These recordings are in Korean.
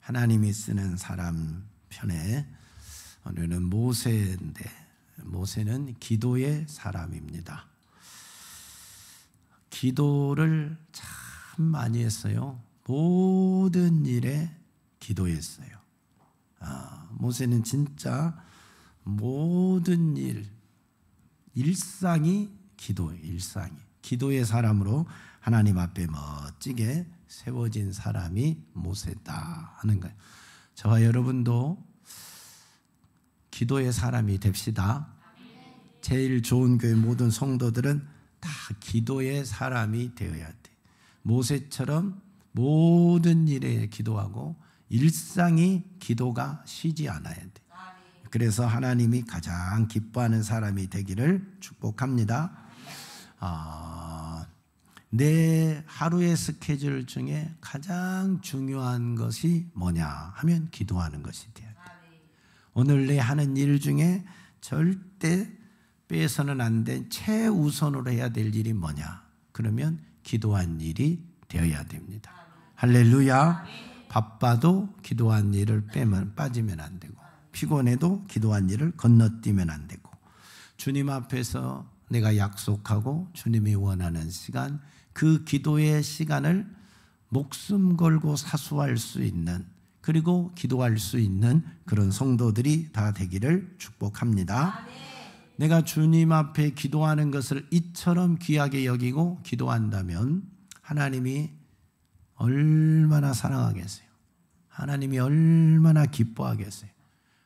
하나님이 쓰는 사람 편에 오늘은 모세인데, 모세는 기도의 사람입니다. 기도를 참 많이 했어요. 모든 일에 기도했어요. 모세는 진짜 모든 일상이 기도예요. 일상이 기도의 사람으로 하나님 앞에 멋지게 세워진 사람이 모세다 하는 거예요. 저와 여러분도 기도의 사람이 됩시다. 제일 좋은 교회 모든 성도들은 다 기도의 사람이 되어야 돼. 모세처럼 모든 일에 기도하고 일상이 기도가 쉬지 않아야 돼. 그래서 하나님이 가장 기뻐하는 사람이 되기를 축복합니다. 내 하루의 스케줄 중에 가장 중요한 것이 뭐냐 하면 기도하는 것이 돼야 돼. 오늘 내 하는 일 중에 절대 빼서는 안 된 최우선으로 해야 될 일이 뭐냐? 그러면 기도한 일이 되어야 됩니다. 할렐루야. 바빠도 기도한 일을 빠지면 안 되고, 피곤해도 기도한 일을 건너뛰면 안 되고, 주님 앞에서 내가 약속하고 주님이 원하는 시간, 그 기도의 시간을 목숨 걸고 사수할 수 있는, 그리고 기도할 수 있는 그런 성도들이 다 되기를 축복합니다. 내가 주님 앞에 기도하는 것을 이처럼 귀하게 여기고 기도한다면 하나님이 얼마나 사랑하겠어요? 하나님이 얼마나 기뻐하겠어요?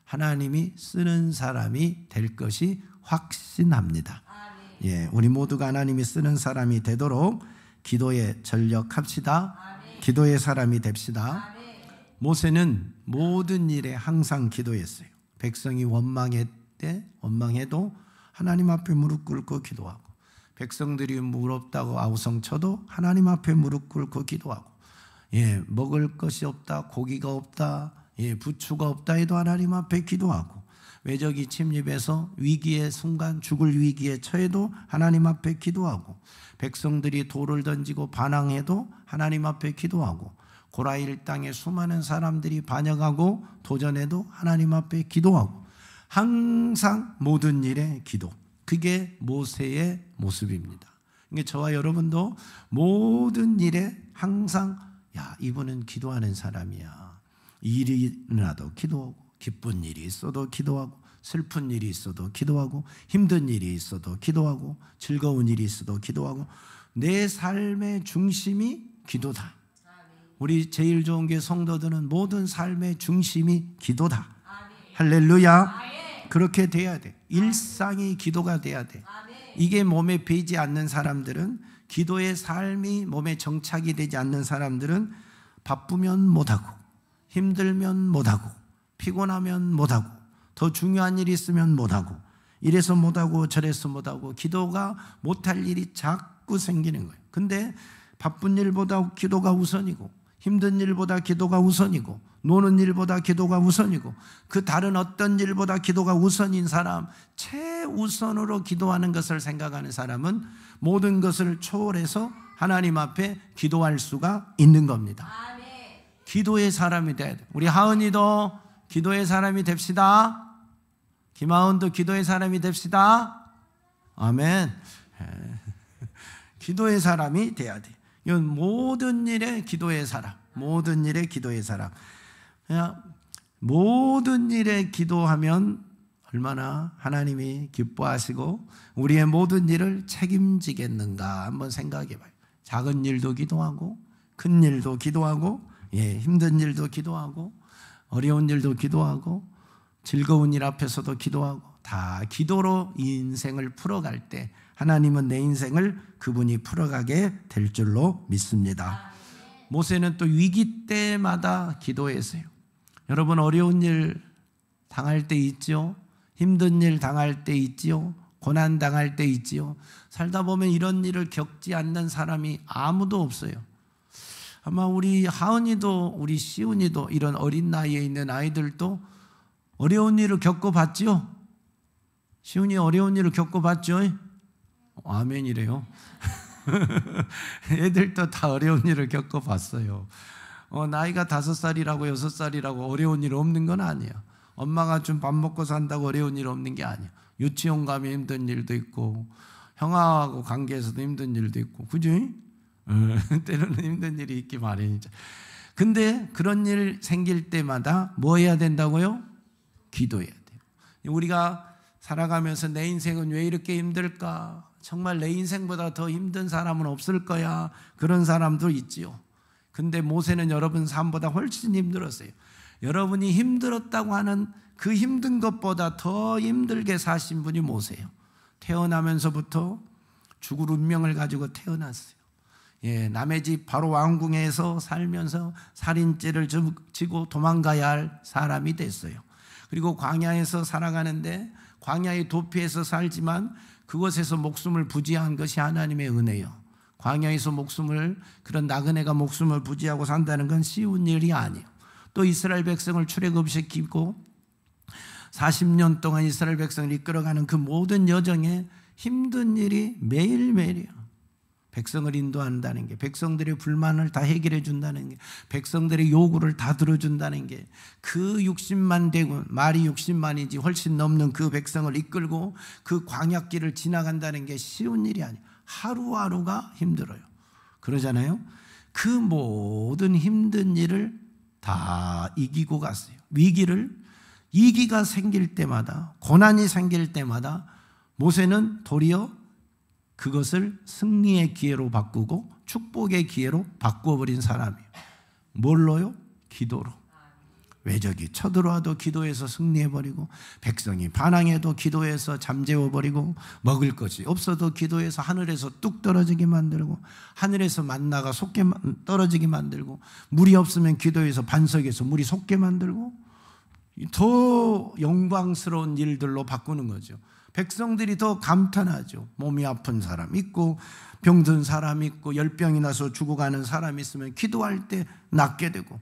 하나님이 쓰는 사람이 될 것이 확신합니다. 예, 우리 모두가 하나님이 쓰는 사람이 되도록 기도에 전력합시다. 기도의 사람이 됩시다. 모세는 모든 일에 항상 기도했어요. 백성이 원망해도 하나님 앞에 무릎 꿇고 기도하고, 백성들이 무럽다고 아우성쳐도 하나님 앞에 무릎 꿇고 기도하고, 먹을 것이 없다, 고기가 없다, 부추가 없다 해도 하나님 앞에 기도하고, 외적이 침입해서 위기의 순간 죽을 위기에 처해도 하나님 앞에 기도하고, 백성들이 돌을 던지고 반항해도 하나님 앞에 기도하고, 고라일 땅에 수많은 사람들이 반역하고 도전해도 하나님 앞에 기도하고, 항상 모든 일에 기도. 그게 모세의 모습입니다. 그러니까 저와 여러분도 모든 일에 항상 이분은 기도하는 사람이야. 일이 일어나도 기도하고, 기쁜 일이 있어도 기도하고, 슬픈 일이 있어도 기도하고, 힘든 일이 있어도 기도하고, 즐거운 일이 있어도 기도하고, 내 삶의 중심이 기도다. 우리 제일 좋은 게 성도들은 모든 삶의 중심이 기도다. 할렐루야. 그렇게 돼야 돼. 일상이 기도가 돼야 돼. 이게 몸에 배이지 않는 사람들은, 기도의 삶이 몸에 정착이 되지 않는 사람들은 바쁘면 못하고, 힘들면 못하고, 피곤하면 못하고, 더 중요한 일이 있으면 못하고, 이래서 못하고 저래서 못하고, 기도가 못할 일이 자꾸 생기는 거예요. 근데 바쁜 일보다 기도가 우선이고, 힘든 일보다 기도가 우선이고, 노는 일보다 기도가 우선이고, 그 다른 어떤 일보다 기도가 우선인 사람, 최우선으로 기도하는 것을 생각하는 사람은 모든 것을 초월해서 하나님 앞에 기도할 수가 있는 겁니다. 기도의 사람이 돼야 돼. 우리 하은이도 기도의 사람이 됩시다. 김하은도 기도의 사람이 됩시다. 아멘. 기도의 사람이 돼야 돼. 이건 모든 일에 기도의 사람, 모든 일에 기도의 사람. 그냥 모든 일에 기도하면 얼마나 하나님이 기뻐하시고 우리의 모든 일을 책임지겠는가 한번 생각해 봐요. 작은 일도 기도하고, 큰 일도 기도하고, 힘든 일도 기도하고, 어려운 일도 기도하고, 즐거운 일 앞에서도 기도하고, 다 기도로 이 인생을 풀어갈 때 하나님은 내 인생을 그분이 풀어가게 될 줄로 믿습니다. 모세는 또 위기 때마다 기도했어요. 여러분, 어려운 일 당할 때 있죠? 힘든 일 당할 때 있지요? 고난 당할 때 있지요? 살다 보면 이런 일을 겪지 않는 사람이 아무도 없어요. 아마 우리 하은이도 우리 시훈이도 이런 어린 나이에 있는 아이들도 어려운 일을 겪어봤죠? 시훈이 어려운 일을 겪어봤죠? 아멘이래요. 애들도 다 어려운 일을 겪어봤어요. 나이가 5살이라고 6살이라고 어려운 일 없는 건 아니에요. 엄마가 좀 밥 먹고 산다고 어려운 일 없는 게 아니에요. 유치원 가면 힘든 일도 있고 형아하고 관계에서도 힘든 일도 있고, 그죠? 때로는 힘든 일이 있기 마련이죠. 근데 그런 일 생길 때마다 뭐 해야 된다고요? 기도해야 돼요. 우리가 살아가면서 내 인생은 왜 이렇게 힘들까? 정말 내 인생보다 더 힘든 사람은 없을 거야. 그런 사람도 있지요. 근데 모세는 여러분 삶보다 훨씬 힘들었어요. 여러분이 힘들었다고 하는 그 힘든 것보다 더 힘들게 사신 분이 모세예요. 태어나면서부터 죽을 운명을 가지고 태어났어요. 남의 집 바로 왕궁에서 살면서 살인죄를 지고 도망가야 할 사람이 됐어요. 그리고 광야에서 살아가는데 광야의 도피에서 살지만 그것에서 목숨을 부지한 것이 하나님의 은혜요. 광야에서 그런 나그네가 목숨을 부지하고 산다는 건 쉬운 일이 아니에요. 또 이스라엘 백성을 출애굽시키고 40년 동안 이스라엘 백성을 이끌어가는 그 모든 여정에 힘든 일이 매일매일이에요. 백성을 인도한다는 게, 백성들의 불만을 다 해결해 준다는 게, 백성들의 요구를 다 들어준다는 게, 그 60만 대군, 말이 60만이지 훨씬 넘는 그 백성을 이끌고 그 광야길을 지나간다는 게 쉬운 일이 아니에요. 하루하루가 힘들어요. 그러잖아요. 그 모든 힘든 일을 다 이기고 갔어요. 위기가 생길 때마다, 고난이 생길 때마다 모세는 도리어 그것을 승리의 기회로 바꾸고 축복의 기회로 바꾸어버린 사람이에요. 뭘로요? 기도로. 외적이 쳐들어와도 기도해서 승리해버리고, 백성이 반항해도 기도해서 잠재워버리고, 먹을 것이 없어도 기도해서 하늘에서 뚝 떨어지게 만들고, 하늘에서 만나가 솟게 떨어지게 만들고, 물이 없으면 기도해서 반석에서 물이 솟게 만들고, 더 영광스러운 일들로 바꾸는 거죠. 백성들이 더 감탄하죠. 몸이 아픈 사람 있고 병든 사람 있고 열병이 나서 죽어가는 사람 있으면 기도할 때 낫게 되고,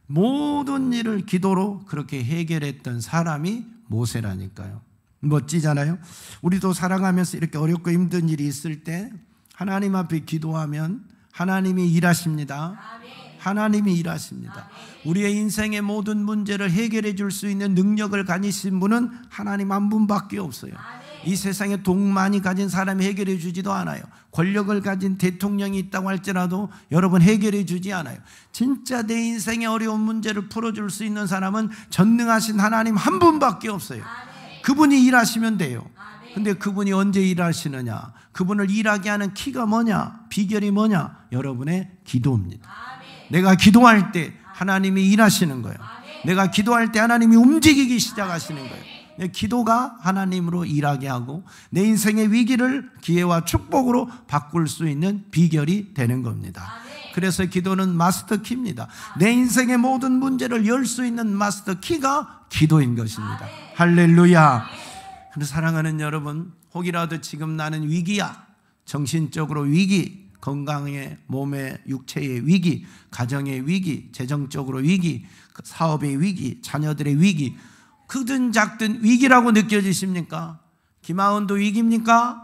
모든 일을 기도로 그렇게 해결했던 사람이 모세라니까요. 멋지잖아요. 우리도 살아가면서 이렇게 어렵고 힘든 일이 있을 때 하나님 앞에 기도하면 하나님이 일하십니다. 하나님이 일하십니다. 우리의 인생의 모든 문제를 해결해 줄 수 있는 능력을 가지신 분은 하나님 한 분밖에 없어요. 이 세상에 돈 많이 가진 사람이 해결해 주지도 않아요. 권력을 가진 대통령이 있다고 할지라도 여러분 해결해 주지 않아요. 진짜 내 인생의 어려운 문제를 풀어줄 수 있는 사람은 전능하신 하나님 한 분밖에 없어요. 그분이 일하시면 돼요. 근데 그분이 언제 일하시느냐, 그분을 일하게 하는 키가 뭐냐, 비결이 뭐냐, 여러분의 기도입니다. 내가 기도할 때 하나님이 일하시는 거예요. 내가 기도할 때 하나님이 움직이기 시작하시는 거예요. 기도가 하나님으로 일하게 하고 내 인생의 위기를 기회와 축복으로 바꿀 수 있는 비결이 되는 겁니다. 그래서 기도는 마스터 키입니다. 내 인생의 모든 문제를 열 수 있는 마스터 키가 기도인 것입니다. 할렐루야. 그래서 사랑하는 여러분, 혹이라도 지금 나는 위기야. 정신적으로 위기, 건강의, 몸의, 육체의 위기, 가정의 위기, 재정적으로 위기, 사업의 위기, 자녀들의 위기, 크든 작든 위기라고 느껴지십니까? 김하은도 위기입니까?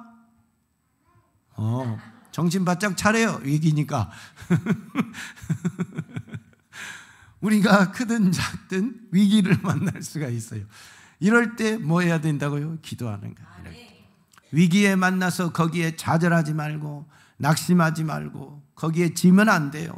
정신 바짝 차려요. 위기니까. 우리가 크든 작든 위기를 만날 수가 있어요. 이럴 때 뭐 해야 된다고요? 기도하는 거예요. 위기에 만나서 거기에 좌절하지 말고 낙심하지 말고 거기에 지면 안 돼요.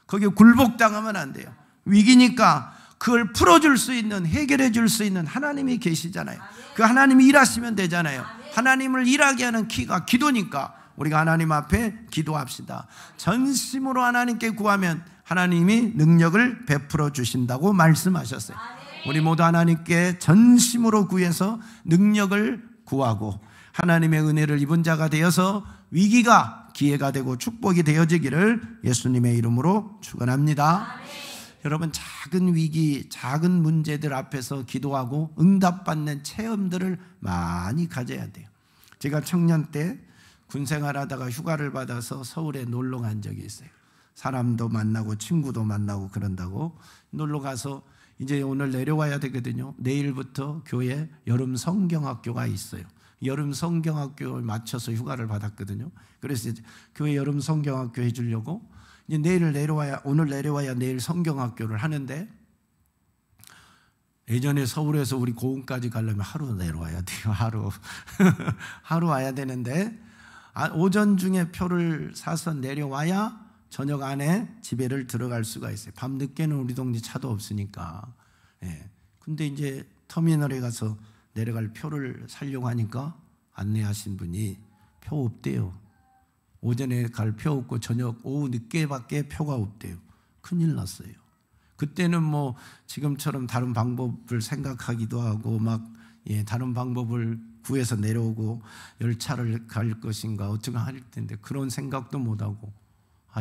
거기에 굴복당하면 안 돼요. 위기니까 그걸 풀어줄 수 있는, 해결해 줄 수 있는 하나님이 계시잖아요. 그 하나님이 일하시면 되잖아요. 하나님을 일하게 하는 키가 기도니까 우리가 하나님 앞에 기도합시다. 전심으로 하나님께 구하면 하나님이 능력을 베풀어 주신다고 말씀하셨어요. 우리 모두 하나님께 전심으로 구해서 능력을 구하고 하나님의 은혜를 입은 자가 되어서 위기가 기회가 되고 축복이 되어지기를 예수님의 이름으로 축원합니다. 여러분, 작은 위기, 작은 문제들 앞에서 기도하고 응답받는 체험들을 많이 가져야 돼요. 제가 청년 때 군생활하다가 휴가를 받아서 서울에 놀러 간 적이 있어요. 사람도 만나고 친구도 만나고 그런다고 놀러 가서 이제 오늘 내려와야 되거든요. 내일부터 교회 여름 성경학교가 있어요. 여름 성경학교에 맞춰서 휴가를 받았거든요. 그래서 이제 교회 여름 성경학교 해주려고 이제 오늘 내려와야 내일 성경학교를 하는데, 예전에 서울에서 우리 고흥까지 가려면 하루 내려와야 돼요. 하루. 하루 와야 되는데, 오전 중에 표를 사서 내려와야 저녁 안에 집에를 들어갈 수가 있어요. 밤 늦게는 우리 동네 차도 없으니까. 예. 근데 이제 터미널에 가서 내려갈 표를 사려고 하니까 안내하신 분이 표 없대요. 오전에 갈 표 없고 저녁 오후 늦게밖에 표가 없대요. 큰일 났어요. 그때는 뭐 지금처럼 다른 방법을 생각하기도 하고 다른 방법을 구해서 내려오고 열차를 갈 것인가 어떻게 할 텐데 그런 생각도 못하고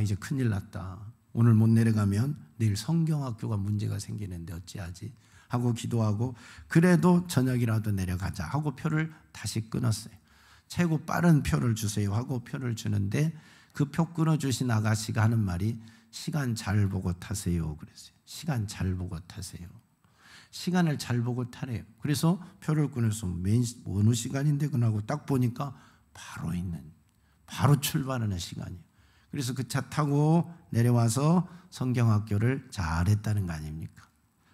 이제 큰일 났다. 오늘 못 내려가면 내일 성경학교가 문제가 생기는데 어찌하지 하고 기도하고, 그래도 저녁이라도 내려가자 하고 표를 다시 끊었어요. 최고 빠른 표를 주세요 하고 표를 주는데, 그 표 끊어주신 아가씨가 하는 말이 시간 잘 보고 타세요 그랬어요. 시간 잘 보고 타세요. 시간을 잘 보고 타래요. 그래서 표를 끊어서 어느 시간인데 그러고 딱 보니까 바로 출발하는 시간이에요. 그래서 그 차 타고 내려와서 성경학교를 잘했다는 거 아닙니까?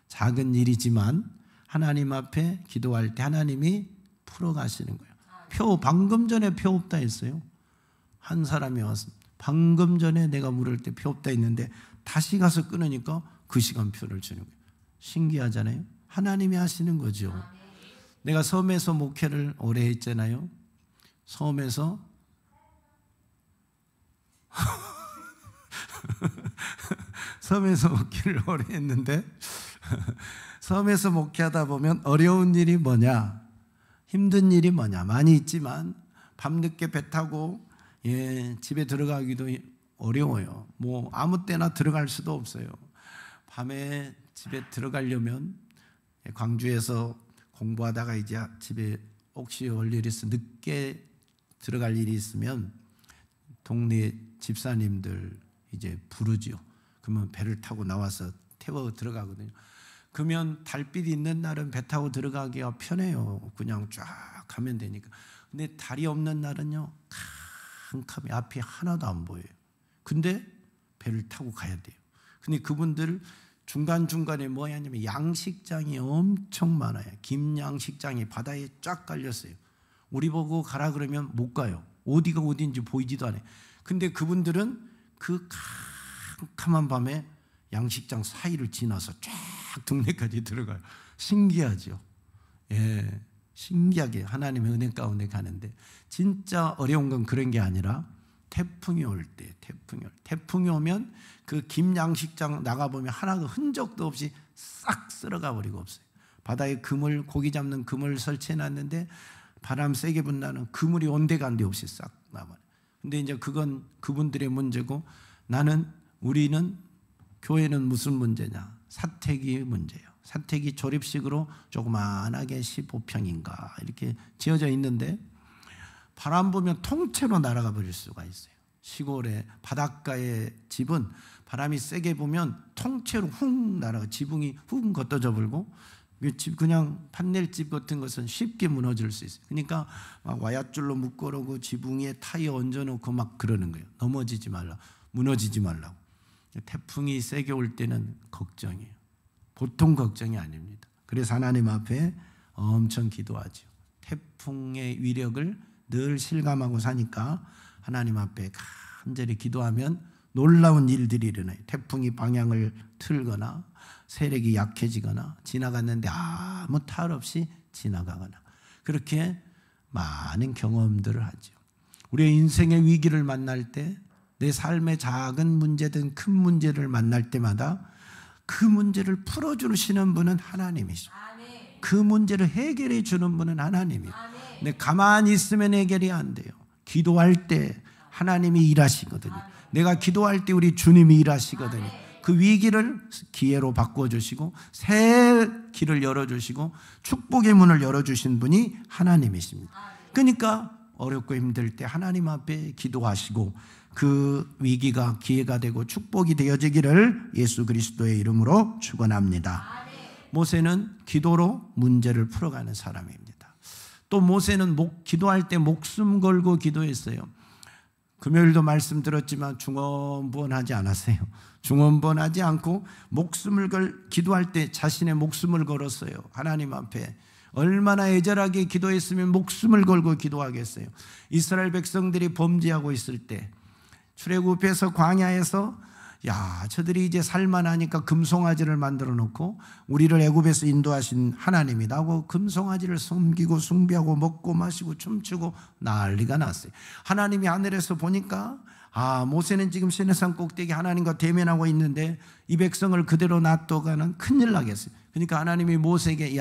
작은 일이지만 하나님 앞에 기도할 때 하나님이 풀어가시는 거예요. 방금 전에 표 없다 했어요. 한 사람이 와서 방금 전에 내가 물을 때 표 없다 했는데 다시 가서 끊으니까 그 시간 표를 주는 거예요. 신기하잖아요. 하나님이 하시는 거죠. 내가 섬에서 목회를 오래 했잖아요. 섬에서 목회를 오래 했는데, 섬에서 목회하다 보면 어려운 일이 뭐냐, 힘든 일이 뭐냐 많이 있지만 밤늦게 배 타고 집에 들어가기도 어려워요. 뭐 아무 때나 들어갈 수도 없어요. 밤에 집에 들어가려면 광주에서 공부하다가 이제 집에 혹시 올 일이 있어 늦게 들어갈 일이 있으면 동네 집사님들 이제 부르죠. 그러면 배를 타고 나와서 태워 들어가거든요. 그러면 달빛이 있는 날은 배 타고 들어가기가 편해요. 그냥 쫙 가면 되니까. 근데 달이 없는 날은요, 캄캄해. 앞이 하나도 안 보여요. 근데 배를 타고 가야 돼요. 근데 그분들 중간중간에 뭐 하냐면 양식장이 엄청 많아요. 김 양식장이 바다에 쫙 깔렸어요. 우리 보고 가라 그러면 못 가요. 어디가 어디인지 보이지도 않아요. 근데 그분들은 그 캄캄한 밤에 양식장 사이를 지나서 쫙 동네까지 들어가요. 신기하죠. 예, 신기하게 하나님의 은혜 가운데 가는데, 진짜 어려운 건 그런 게 아니라 태풍이 올 때, 태풍이 오면 그 김 양식장 나가보면 하나가 흔적도 없이 싹 쓸어가 버리고 없어요. 바다에 고기 잡는 그물 설치해놨는데 바람 세게 분다는 그물이 온데간데 없이 싹 나버려요. 근데 이제 그건 그분들의 문제고, 우리는 교회는 무슨 문제냐? 사택이 문제예요. 사택이 조립식으로 조그만하게 15평인가 이렇게 지어져 있는데 바람 불면 통째로 날아가 버릴 수가 있어요. 시골에 바닷가의 집은 바람이 세게 부면 통째로 훅 날아가, 지붕이 훅 걷어져 버리고, 그냥 판넬집 같은 것은 쉽게 무너질 수 있어요. 그러니까 막 와야줄로 묶어놓고 지붕 위에 타이어 얹어놓고 막 그러는 거예요. 넘어지지 말라, 무너지지 말라고. 태풍이 세게 올 때는 걱정이에요. 보통 걱정이 아닙니다. 그래서 하나님 앞에 엄청 기도하죠. 태풍의 위력을 늘 실감하고 사니까 하나님 앞에 간절히 기도하면 놀라운 일들이 일어나요. 태풍이 방향을 틀거나 세력이 약해지거나 지나갔는데 아무 탈 없이 지나가거나, 그렇게 많은 경험들을 하죠. 우리의 인생의 위기를 만날 때, 내 삶의 작은 문제든 큰 문제를 만날 때마다 그 문제를 풀어주시는 분은 하나님이죠. 그 문제를 해결해 주는 분은 하나님이에요. 근데 가만히 있으면 해결이 안 돼요. 기도할 때 하나님이 일하시거든요. 내가 기도할 때 우리 주님이 일하시거든요. 그 위기를 기회로 바꿔주시고 새 길을 열어주시고 축복의 문을 열어주신 분이 하나님이십니다. 그러니까 어렵고 힘들 때 하나님 앞에 기도하시고 그 위기가 기회가 되고 축복이 되어지기를 예수 그리스도의 이름으로 축원합니다. 모세는 기도로 문제를 풀어가는 사람입니다. 또 모세는 기도할 때 목숨 걸고 기도했어요. 금요일도 말씀 들었지만 중언부언하지 않았어요. 중언부언하지 않고 기도할 때 자신의 목숨을 걸었어요. 하나님 앞에 얼마나 애절하게 기도했으면 목숨을 걸고 기도하겠어요. 이스라엘 백성들이 범죄하고 있을 때 출애굽해서 광야에서 저들이 이제 살만하니까 금송아지를 만들어 놓고 우리를 애굽에서 인도하신 하나님이다 하고 금송아지를 섬기고 숭배하고 먹고 마시고 춤추고 난리가 났어요. 하나님이 하늘에서 보니까 모세는 지금 시내산 꼭대기 하나님과 대면하고 있는데 이 백성을 그대로 놔둬가는 큰일 나겠어요. 그러니까 하나님이 모세에게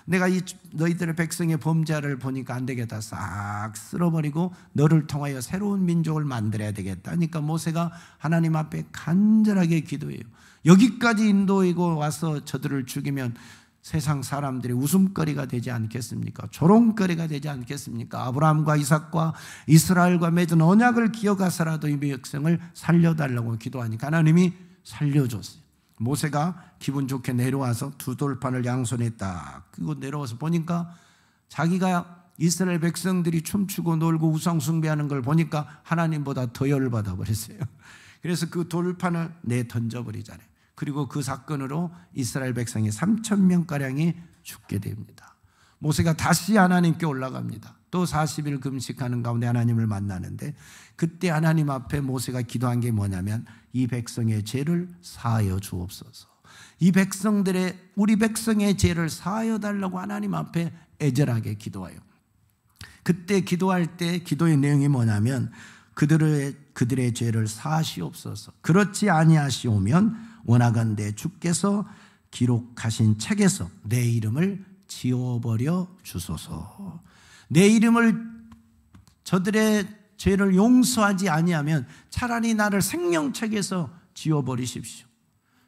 내가 너희들의 백성의 범죄를 보니까 안 되겠다. 싹 쓸어버리고 너를 통하여 새로운 민족을 만들어야 되겠다. 그러니까 모세가 하나님 앞에 간절하게 기도해요. 여기까지 인도이고 와서 저들을 죽이면 세상 사람들이 웃음거리가 되지 않겠습니까? 조롱거리가 되지 않겠습니까? 아브라함과 이삭과 이스라엘과 맺은 언약을 기억하서라도 이 백성을 살려달라고 기도하니까 하나님이 살려줬어요. 모세가 기분 좋게 내려와서 두 돌판을 양손에 딱 끄고 내려와서 보니까 자기가 이스라엘 백성들이 춤추고 놀고 우상 숭배하는 걸 보니까 하나님보다 더 열받아 버렸어요. 그래서 그 돌판을 던져버리잖아요. 그리고 그 사건으로 이스라엘 백성이 3,000명가량이 죽게 됩니다. 모세가 다시 하나님께 올라갑니다. 또 40일 금식하는 가운데 하나님을 만나는데 그때 하나님 앞에 모세가 기도한 게 뭐냐면 이 백성의 죄를 사하여 주옵소서. 우리 백성의 죄를 사하여 달라고 하나님 앞에 애절하게 기도해요. 그때 기도할 때 기도의 내용이 뭐냐면 그들의 죄를 사하시옵소서. 그렇지 아니하시오면 원하건대 주께서 기록하신 책에서 내 이름을 지워버려 주소서. 내 이름을 저들의 죄를 용서하지 아니하면 차라리 나를 생명책에서 지워버리십시오.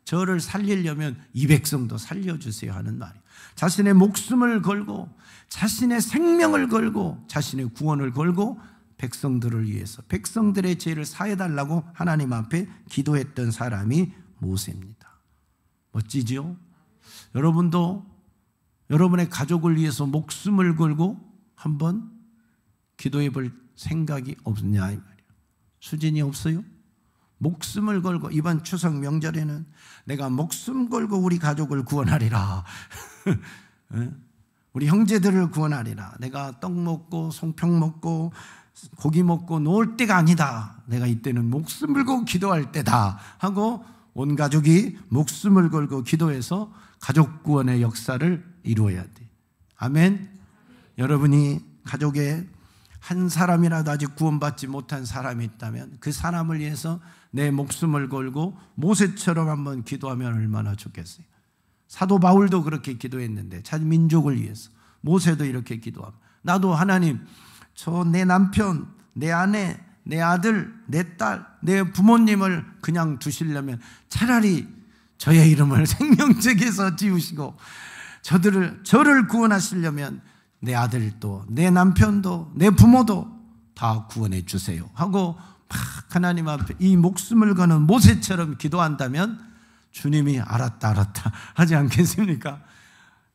저를 살리려면 이 백성도 살려주세요 하는 말이에요. 자신의 목숨을 걸고 자신의 생명을 걸고 자신의 구원을 걸고 백성들을 위해서 백성들의 죄를 사해달라고 하나님 앞에 기도했던 사람이 모세입니다. 멋지죠? 여러분도 여러분의 가족을 위해서 목숨을 걸고 한번 기도해 볼 생각이 없느냐 이 말이에요. 수진이 없어요? 목숨을 걸고 이번 추석 명절에는 내가 목숨 걸고 우리 가족을 구원하리라. 우리 형제들을 구원하리라. 내가 떡 먹고 송편 먹고 고기 먹고 놀 때가 아니다. 내가 이때는 목숨 걸고 기도할 때다 하고 온 가족이 목숨을 걸고 기도해서 가족 구원의 역사를 이루어야 돼. 아멘. 여러분이 가족에 한 사람이라도 아직 구원받지 못한 사람이 있다면 그 사람을 위해서 내 목숨을 걸고 모세처럼 한번 기도하면 얼마나 좋겠어요. 사도 바울도 그렇게 기도했는데 자기 민족을 위해서 모세도 이렇게 기도하고 나도 하나님 저 내 남편, 내 아내, 내 아들, 내 딸, 내 부모님을 그냥 두시려면 차라리 저의 이름을 생명책에서 지우시고 저를 구원하시려면 내 아들도 내 남편도 내 부모도 다 구원해 주세요 하고 막 하나님 앞에 이 목숨을 거는 모세처럼 기도한다면 주님이 알았다 하지 않겠습니까?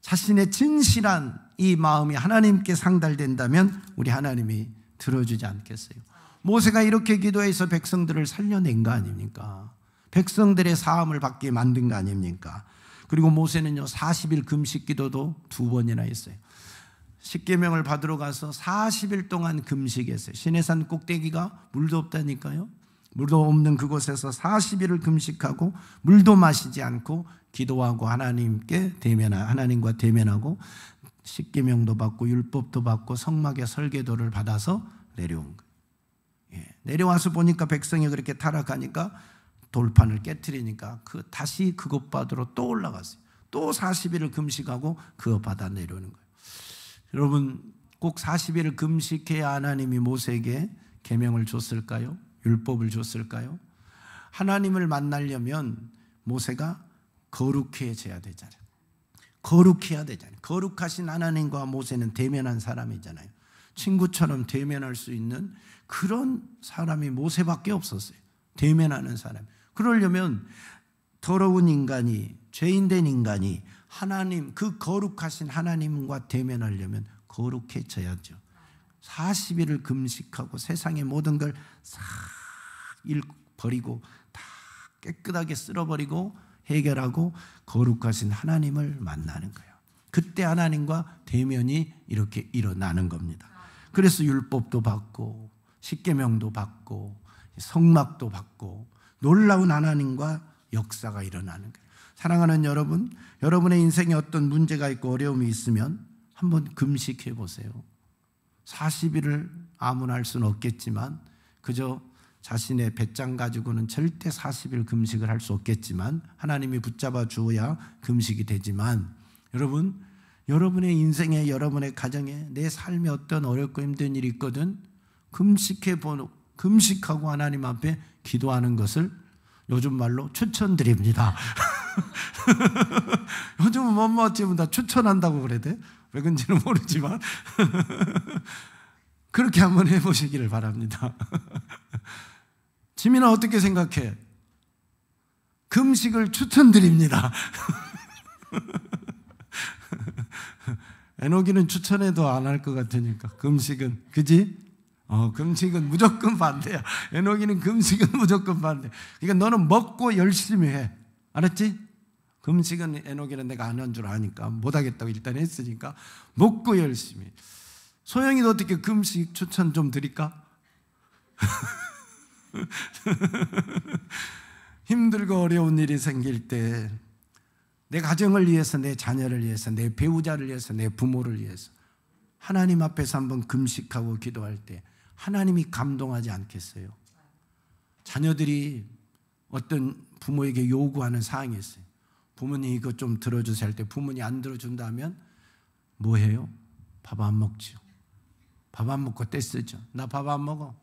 자신의 진실한 이 마음이 하나님께 상달된다면 우리 하나님이 들어주지 않겠어요? 모세가 이렇게 기도해서 백성들을 살려낸 거 아닙니까? 백성들의 사함을 받게 만든 거 아닙니까? 그리고 모세는요 40일 금식 기도도 2번이나 했어요. 십계명을 받으러 가서 40일 동안 금식했어요. 시내산 꼭대기가 물도 없다니까요. 물도 없는 그곳에서 40일을 금식하고 물도 마시지 않고 기도하고 하나님과 대면하고 십계명도 받고 율법도 받고 성막의 설계도를 받아서 내려온 거예요. 내려와서 보니까 백성이 그렇게 타락하니까 돌판을 깨트리니까 다시 그것 받으러 또 올라갔어요. 또 40일을 금식하고 그것 받아 내려오는 거예요. 여러분 꼭 40일을 금식해야 하나님이 모세에게 계명을 줬을까요? 율법을 줬을까요? 하나님을 만나려면 모세가 거룩해져야 되잖아요. 거룩해야 되잖아요. 거룩하신 하나님과 모세는 대면한 사람이잖아요. 친구처럼 대면할 수 있는 그런 사람이 모세밖에 없었어요. 대면하는 사람. 그러려면 더러운 인간이 죄인된 인간이 하나님 그 거룩하신 하나님과 대면하려면 거룩해져야죠. 40일을 금식하고 세상의 모든 걸 싹 버리고 다 깨끗하게 쓸어버리고 해결하고 거룩하신 하나님을 만나는 거예요. 그때 하나님과 대면이 이렇게 일어나는 겁니다. 그래서 율법도 받고 십계명도 받고 성막도 받고 놀라운 하나님과 역사가 일어나는 거예요. 사랑하는 여러분, 여러분의 인생에 어떤 문제가 있고 어려움이 있으면 한번 금식해 보세요. 40일을 아무나 할 수는 없겠지만, 그저 자신의 배짱 가지고는 절대 40일 금식을 할 수 없겠지만 하나님이 붙잡아 주어야 금식이 되지만, 여러분, 여러분의 인생에, 여러분의 가정에, 내 삶에 어떤 어렵고 힘든 일이 있거든 금식하고 하나님 앞에 기도하는 것을 요즘 말로 추천드립니다. 요즘은 뭐뭐 지금 다 추천한다고 그래야 돼? 왜 그런지는 모르지만 그렇게 한번 해보시기를 바랍니다. 지민아, 어떻게 생각해? 금식을 추천드립니다. 에녹이는 추천해도 안 할 것 같으니까 금식은, 그지? 금식은 무조건 반대야. 에녹이는 금식은 무조건 반대. 그러니까 너는 먹고 열심히 해. 알았지? 금식은 에녹이는 내가 안 한 줄 아니까 못하겠다고 일단 했으니까 먹고 열심히. 소영이도 어떻게 금식 추천 좀 드릴까? 힘들고 어려운 일이 생길 때 내 가정을 위해서, 내 자녀를 위해서, 내 배우자를 위해서, 내 부모를 위해서 하나님 앞에서 한번 금식하고 기도할 때 하나님이 감동하지 않겠어요? 자녀들이 어떤 부모에게 요구하는 사항이 있어요. 부모님 이거 좀 들어주세요 할 때 부모님이 안 들어준다면 뭐 해요? 밥 안 먹죠. 밥 안 먹고 떼쓰죠. 나 밥 안 먹어.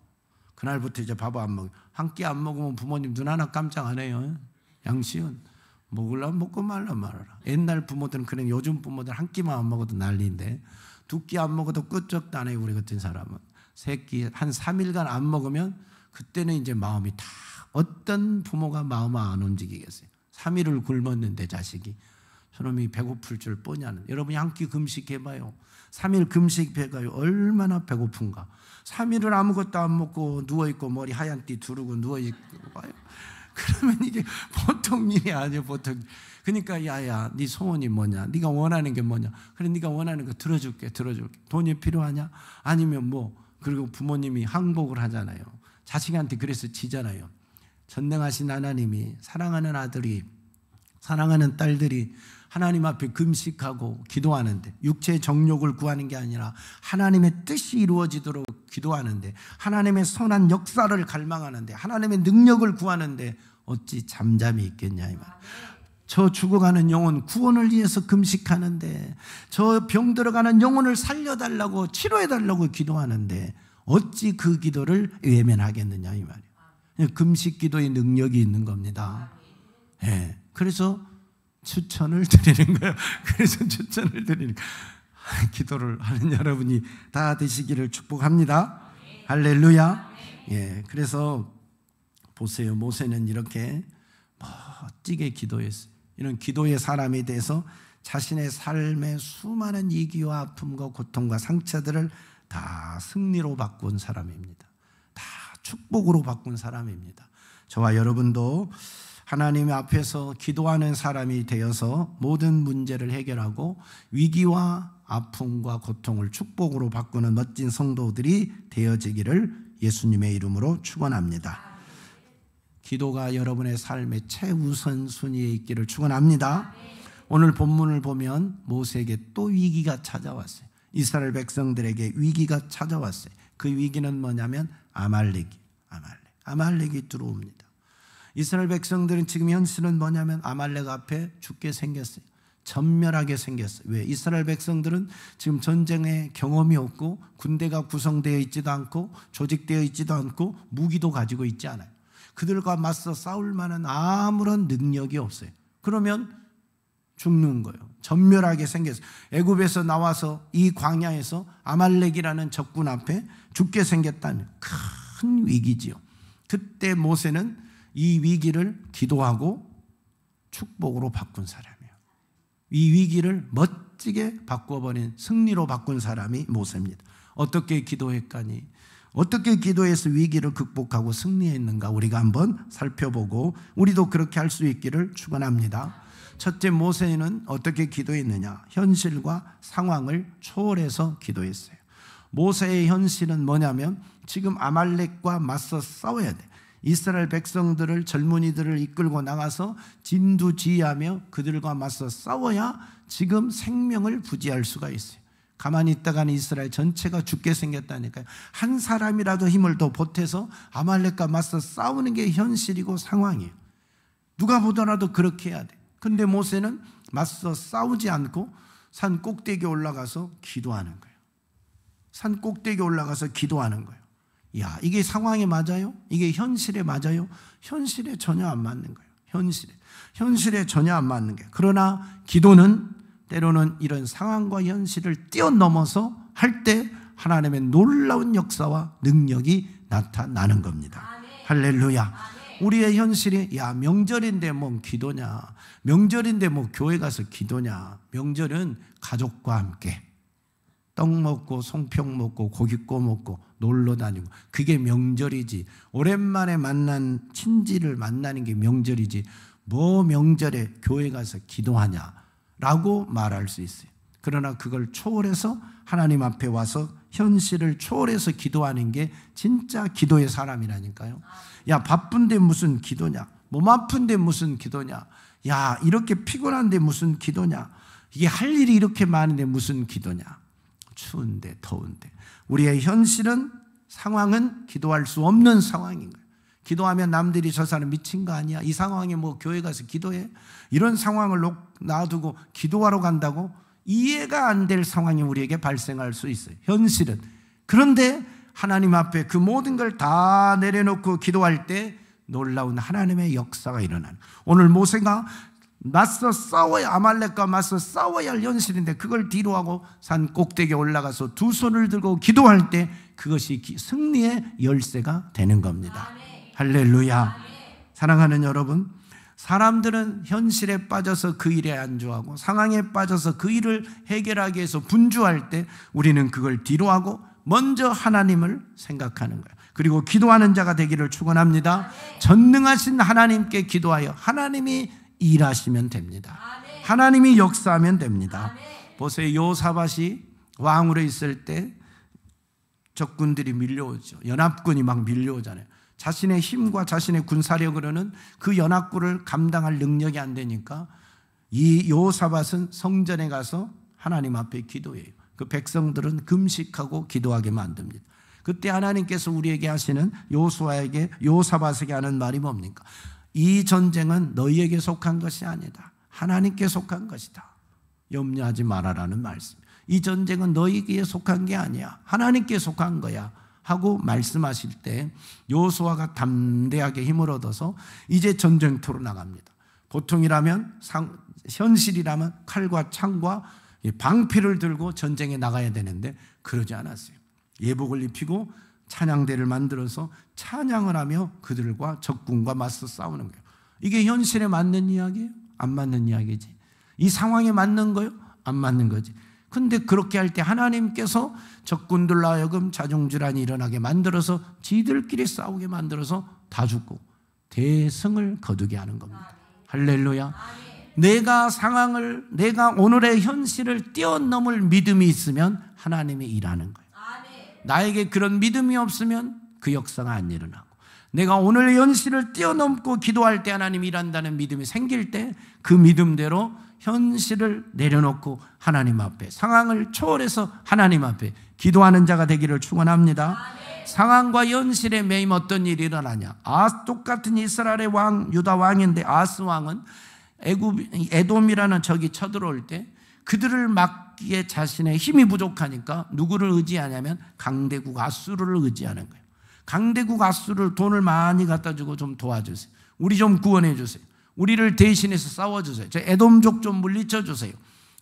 그날부터 이제 밥 안 먹어. 한 끼 안 먹으면 부모님 눈 하나 깜짝 안 해요. 양시은 먹으려면 먹고 말아라. 옛날 부모들은 그래, 요즘 부모들 한 끼만 안 먹어도 난리인데 두 끼 안 먹어도 끄적도 안 해요. 우리 같은 사람은 세 끼, 한 3일간 안 먹으면 그때는 이제 마음이 다, 어떤 부모가 마음을 안 움직이겠어요? 3일을 굶었는데 자식이 저놈이 배고플 줄 뻔하는. 여러분이 한 끼 금식해봐요. 3일 금식해봐요. 얼마나 배고픈가. 3일을 아무것도 안 먹고 누워있고 머리 하얀 띠 두르고 누워있고 봐요. 그러면 이게 보통 일이 아니에요. 보통. 그러니까 야야, 네 소원이 뭐냐? 네가 원하는 게 뭐냐? 그래, 네가 원하는 거 들어줄게. 돈이 필요하냐? 아니면 뭐. 그리고 부모님이 항복을 하잖아요. 자식한테 그래서 지잖아요. 전능하신 하나님이 사랑하는 아들이, 사랑하는 딸들이 하나님 앞에 금식하고 기도하는데, 육체의 정욕을 구하는 게 아니라 하나님의 뜻이 이루어지도록 기도하는데, 하나님의 선한 역사를 갈망하는데, 하나님의 능력을 구하는데 어찌 잠잠히 있겠냐 이 말. 저 죽어가는 영혼 구원을 위해서 금식하는데, 저 병 들어가는 영혼을 살려달라고, 치료해달라고 기도하는데 어찌 그 기도를 외면하겠느냐 이 말이에요. 금식 기도의 능력이 있는 겁니다. 네. 그래서 추천을 드리는 거예요. 그래서 추천을 드리는 거예요. 기도를 하는 여러분이 다 되시기를 축복합니다. 할렐루야. 예, 그래서 보세요. 모세는 이렇게 멋지게 기도했어요. 이런 기도의 사람이 돼서 자신의 삶의 수많은 위기와 아픔과 고통과 상처들을 다 승리로 바꾼 사람입니다. 다 축복으로 바꾼 사람입니다. 저와 여러분도 하나님 앞에서 기도하는 사람이 되어서 모든 문제를 해결하고 위기와 아픔과 고통을 축복으로 바꾸는 멋진 성도들이 되어지기를 예수님의 이름으로 축원합니다. 기도가 여러분의 삶의 최우선 순위에 있기를 축원합니다. 오늘 본문을 보면 모세에게 또 위기가 찾아왔어요. 이스라엘 백성들에게 위기가 찾아왔어요. 그 위기는 뭐냐면 아말렉이 들어옵니다. 이스라엘 백성들은 지금 현실은 뭐냐면 아말렉 앞에 죽게 생겼어요. 전멸하게 생겼어요. 왜? 이스라엘 백성들은 지금 전쟁에 경험이 없고 군대가 구성되어 있지도 않고 조직되어 있지도 않고 무기도 가지고 있지 않아요. 그들과 맞서 싸울 만한 아무런 능력이 없어요. 그러면 죽는 거예요. 전멸하게 생겼어요. 애굽에서 나와서 이 광야에서 아말렉이라는 적군 앞에 죽게 생겼다는 큰 위기지요. 그때 모세는 이 위기를 기도하고 축복으로 바꾼 사람이에요. 이 위기를 멋지게 바꿔버린, 승리로 바꾼 사람이 모세입니다. 어떻게 기도했까니? 어떻게 기도해서 위기를 극복하고 승리했는가 우리가 한번 살펴보고 우리도 그렇게 할 수 있기를 축원합니다. 첫째, 모세는 어떻게 기도했느냐? 현실과 상황을 초월해서 기도했어요. 모세의 현실은 뭐냐면 지금 아말렉과 맞서 싸워야 돼. 이스라엘 백성들을, 젊은이들을 이끌고 나가서 진두지휘하며 그들과 맞서 싸워야 지금 생명을 부지할 수가 있어요. 가만히 있다가는 이스라엘 전체가 죽게 생겼다니까요. 한 사람이라도 힘을 더 보태서 아말렉과 맞서 싸우는 게 현실이고 상황이에요. 누가 보더라도 그렇게 해야 돼. 근데 모세는 맞서 싸우지 않고 산 꼭대기에 올라가서 기도하는 거예요. 산 꼭대기에 올라가서 기도하는 거예요. 야, 이게 상황에 맞아요? 이게 현실에 맞아요? 현실에 전혀 안 맞는 거예요. 현실에 전혀 안 맞는 거예요. 그러나 기도는 때로는 이런 상황과 현실을 뛰어넘어서 할 때 하나님의 놀라운 역사와 능력이 나타나는 겁니다. 할렐루야. 우리의 현실이 야, 명절인데 뭐 기도냐, 명절인데 뭐 교회 가서 기도냐. 명절은 가족과 함께 떡 먹고 송편 먹고 고기 구워 먹고 놀러 다니고 그게 명절이지. 오랜만에 만난 친지를 만나는 게 명절이지. 뭐 명절에 교회 가서 기도하냐라고 말할 수 있어요. 그러나 그걸 초월해서 하나님 앞에 와서 현실을 초월해서 기도하는 게 진짜 기도의 사람이라니까요. 야, 바쁜데 무슨 기도냐? 몸 아픈데 무슨 기도냐? 야, 이렇게 피곤한데 무슨 기도냐? 이게 할 일이 이렇게 많은데 무슨 기도냐? 추운데 더운데. 우리의 현실은, 상황은 기도할 수 없는 상황인 거예요. 기도하면 남들이 저 사람 미친 거 아니야? 이 상황에 뭐 교회 가서 기도해? 이런 상황을 놔두고 기도하러 간다고? 이해가 안 될 상황이 우리에게 발생할 수 있어요. 현실은. 그런데 하나님 앞에 그 모든 걸 다 내려놓고 기도할 때 놀라운 하나님의 역사가 일어나는. 오늘 모세가 맞서 싸워야, 아말렉과 맞서 싸워야 할 현실인데 그걸 뒤로하고 산 꼭대기에 올라가서 두 손을 들고 기도할 때 그것이 승리의 열쇠가 되는 겁니다. 할렐루야. 사랑하는 여러분, 사람들은 현실에 빠져서 그 일에 안주하고 상황에 빠져서 그 일을 해결하기 위해서 분주할 때 우리는 그걸 뒤로하고 먼저 하나님을 생각하는 거예요. 그리고 기도하는 자가 되기를 축원합니다. 전능하신 하나님께 기도하여 하나님이 일하시면 됩니다. 하나님이 역사하면 됩니다. 보세요. 여호사밧이 왕으로 있을 때 적군들이 밀려오죠. 연합군이 막 밀려오잖아요. 자신의 힘과 자신의 군사력으로는 그 연합군을 감당할 능력이 안 되니까 이 여호사밧은 성전에 가서 하나님 앞에 기도해요. 그 백성들은 금식하고 기도하게 만듭니다. 그때 하나님께서 우리에게 하시는 여호수아에게, 여호사밧에게 하는 말이 뭡니까? 이 전쟁은 너희에게 속한 것이 아니다. 하나님께 속한 것이다. 염려하지 말아라는 말씀. 이 전쟁은 너희에게 속한 게 아니야. 하나님께 속한 거야. 하고 말씀하실 때 여호수아가 담대하게 힘을 얻어서 이제 전쟁터로 나갑니다. 보통이라면, 현실이라면 칼과 창과 방패를 들고 전쟁에 나가야 되는데 그러지 않았어요. 예복을 입히고 찬양대를 만들어서 찬양을 하며 그들과 적군과 맞서 싸우는 거예요. 이게 현실에 맞는 이야기예요? 안 맞는 이야기지. 이 상황에 맞는 거예요? 안 맞는 거지. 근데 그렇게 할 때 하나님께서 적군들로 하여금 자중질환이 일어나게 만들어서 지들끼리 싸우게 만들어서 다 죽고 대승을 거두게 하는 겁니다. 할렐루야. 내가 오늘의 현실을 뛰어넘을 믿음이 있으면 하나님이 일하는 거예요. 나에게 그런 믿음이 없으면 그 역사가 안 일어나고, 내가 오늘의 현실을 뛰어넘고 기도할 때 하나님이 일한다는 믿음이 생길 때 그 믿음대로 현실을 내려놓고 하나님 앞에, 상황을 초월해서 하나님 앞에 기도하는 자가 되기를 축원합니다. 상황과 현실에 매임 어떤 일이 일어나냐? 똑같은 이스라엘의 왕, 유다 왕인데 아스 왕은 에돔이라는 적이 쳐들어올 때 그들을 막기에 자신의 힘이 부족하니까 누구를 의지하냐면 강대국 아수르를 의지하는 거예요. 강대국 아수르를 돈을 많이 갖다 주고 좀 도와주세요. 우리 좀 구원해 주세요. 우리를 대신해서 싸워주세요. 저 에돔족 좀 물리쳐 주세요.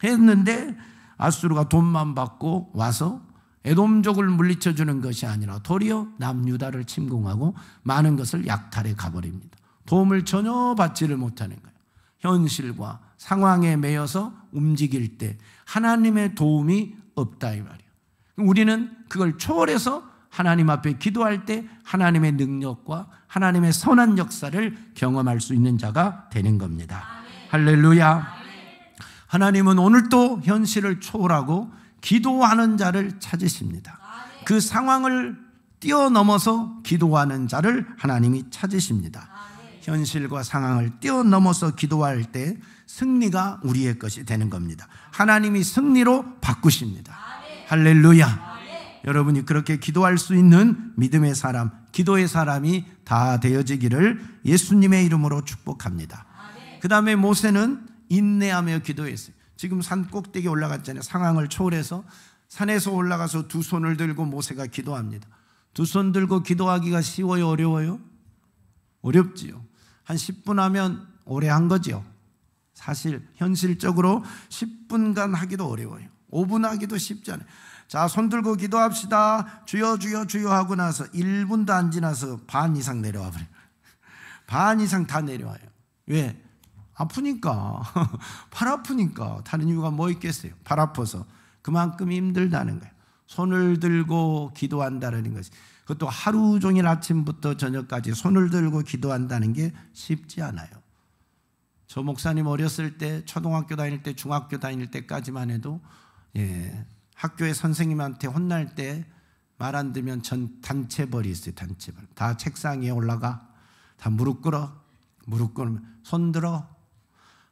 했는데 아수르가 돈만 받고 와서 에돔족을 물리쳐 주는 것이 아니라 도리어 남유다를 침공하고 많은 것을 약탈해 가버립니다. 도움을 전혀 받지를 못하는 거예요. 현실과 상황에 매여서 움직일 때 하나님의 도움이 없다 이 말이에요. 우리는 그걸 초월해서 하나님 앞에 기도할 때 하나님의 능력과 하나님의 선한 역사를 경험할 수 있는 자가 되는 겁니다. 할렐루야. 하나님은 오늘도 현실을 초월하고 기도하는 자를 찾으십니다. 그 상황을 뛰어넘어서 기도하는 자를 하나님이 찾으십니다. 현실과 상황을 뛰어넘어서 기도할 때 승리가 우리의 것이 되는 겁니다. 하나님이 승리로 바꾸십니다. 할렐루야. 여러분이 그렇게 기도할 수 있는 믿음의 사람, 기도의 사람이 다 되어지기를 예수님의 이름으로 축복합니다. 그 다음에 모세는 인내하며 기도했어요. 지금 산 꼭대기에 올라갔잖아요. 상황을 초월해서 산에서 올라가서 두 손을 들고 모세가 기도합니다. 두 손 들고 기도하기가 쉬워요, 어려워요? 어렵지요. 한 10분 하면 오래 한 거죠. 사실 현실적으로 10분간 하기도 어려워요. 5분 하기도 쉽지 않아요. 자, 손 들고 기도합시다. 주여 주여 주여 하고 나서 1분도 안 지나서 반 이상 내려와 버려요. 반 이상 다 내려와요. 왜? 아프니까. 팔 아프니까. 다른 이유가 뭐 있겠어요? 팔 아파서. 그만큼 힘들다는 거예요. 손을 들고 기도한다는 것이, 그것도 하루 종일 아침부터 저녁까지 손을 들고 기도한다는 게 쉽지 않아요. 저 목사님 어렸을 때, 초등학교 다닐 때, 중학교 다닐 때까지만 해도 학교에 선생님한테 혼날 때 말 안 들으면 단체벌이 있어요. 단체벌. 다 책상 위에 올라가. 다 무릎 꿇어. 무릎 꿇으면 손 들어.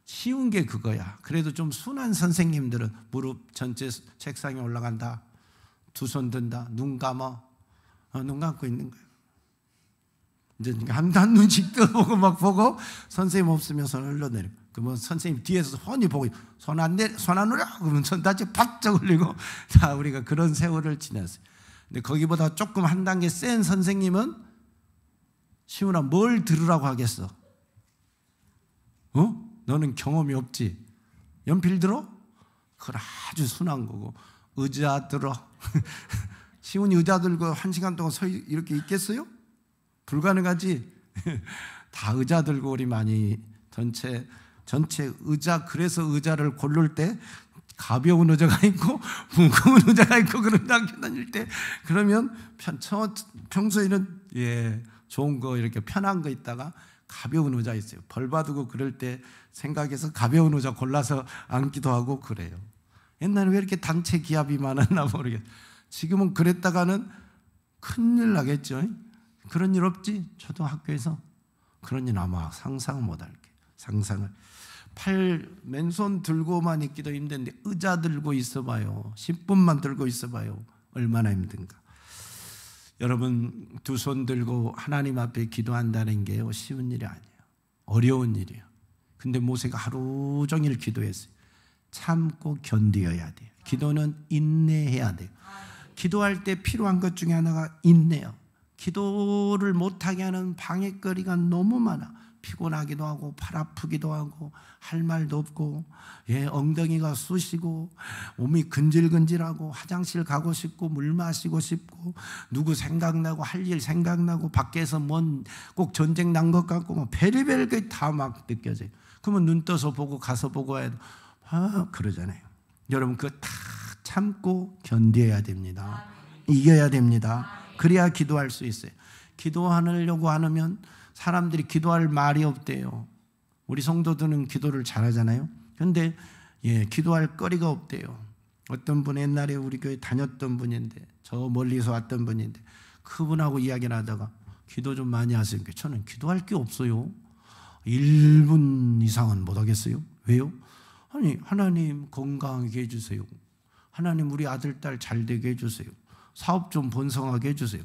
쉬운 게 그거야. 그래도 좀 순한 선생님들은 무릎 전체 책상에 올라간다. 두 손 든다. 눈 감아. 눈 감고 있는 거예요. 이제 한 눈씩 떠보고 막 보고 선생님 없으면 손을 흘러내리고, 그러면 선생님 뒤에서 훤히 보고 손 안 올려 그러면 손 다시 바짝 올리고. 자, 우리가 그런 세월을 지났어요. 근데 거기보다 조금 한 단계 센 선생님은 시훈아 뭘 들으라고 하겠어? 너는 경험이 없지. 연필 들어? 그건 아주 순한 거고. 의자 들어. 시훈이 의자 들고 1시간 동안 이렇게 있겠어요? 불가능하지. 다 의자 들고 우리 많이 전체 의자. 그래서 의자를 고를 때 가벼운 의자가 있고 무거운 의자가 있고, 그런 학교 다닐 때 그러면 평소에는 좋은 거 이렇게 편한 거 있다가 가벼운 의자 있어요. 벌 받고 그럴 때 생각해서 가벼운 의자 골라서 앉기도 하고 그래요. 옛날에 왜 이렇게 단체 기합이 많았나 모르겠어요. 지금은 그랬다가는 큰일 나겠죠. 그런 일 없지? 초등학교에서 그런 일 아마 상상 못할게. 상상을. 맨손 들고만 있기도 힘든데 의자 들고 있어봐요. 10분만 들고 있어봐요. 얼마나 힘든가. 여러분, 두 손 들고 하나님 앞에 기도한다는 게 쉬운 일이 아니에요. 어려운 일이에요. 근데 모세가 하루 종일 기도했어요. 참고 견디어야 돼요. 기도는 인내해야 돼요. 기도할 때 필요한 것 중에 하나가 인내요. 기도를 못하게 하는 방해거리가 너무 많아. 피곤하기도 하고 팔 아프기도 하고 할 말도 없고 엉덩이가 쑤시고 몸이 근질근질하고 화장실 가고 싶고 물 마시고 싶고 누구 생각나고 할 일 생각나고 밖에서 꼭 전쟁 난 것 같고 뭐 별의별 게 다 막 느껴져요. 그러면 눈 떠서 보고 가서 보고 해도 그러잖아요. 여러분, 그거 다 참고 견뎌야 됩니다. 이겨야 됩니다. 그래야 기도할 수 있어요. 기도하려고 하면 사람들이 기도할 말이 없대요. 우리 성도들은 기도를 잘하잖아요. 그런데 기도할 거리가 없대요. 어떤 분 옛날에 우리 교회 다녔던 분인데, 저 멀리서 왔던 분인데, 그분하고 이야기를 하다가 기도 좀 많이 하세요. 저는 기도할 게 없어요. 1분 이상은 못 하겠어요. 왜요? 아니, 하나님 건강하게 해주세요. 하나님 우리 아들 딸 잘 되게 해주세요. 사업 좀 번성하게 해주세요.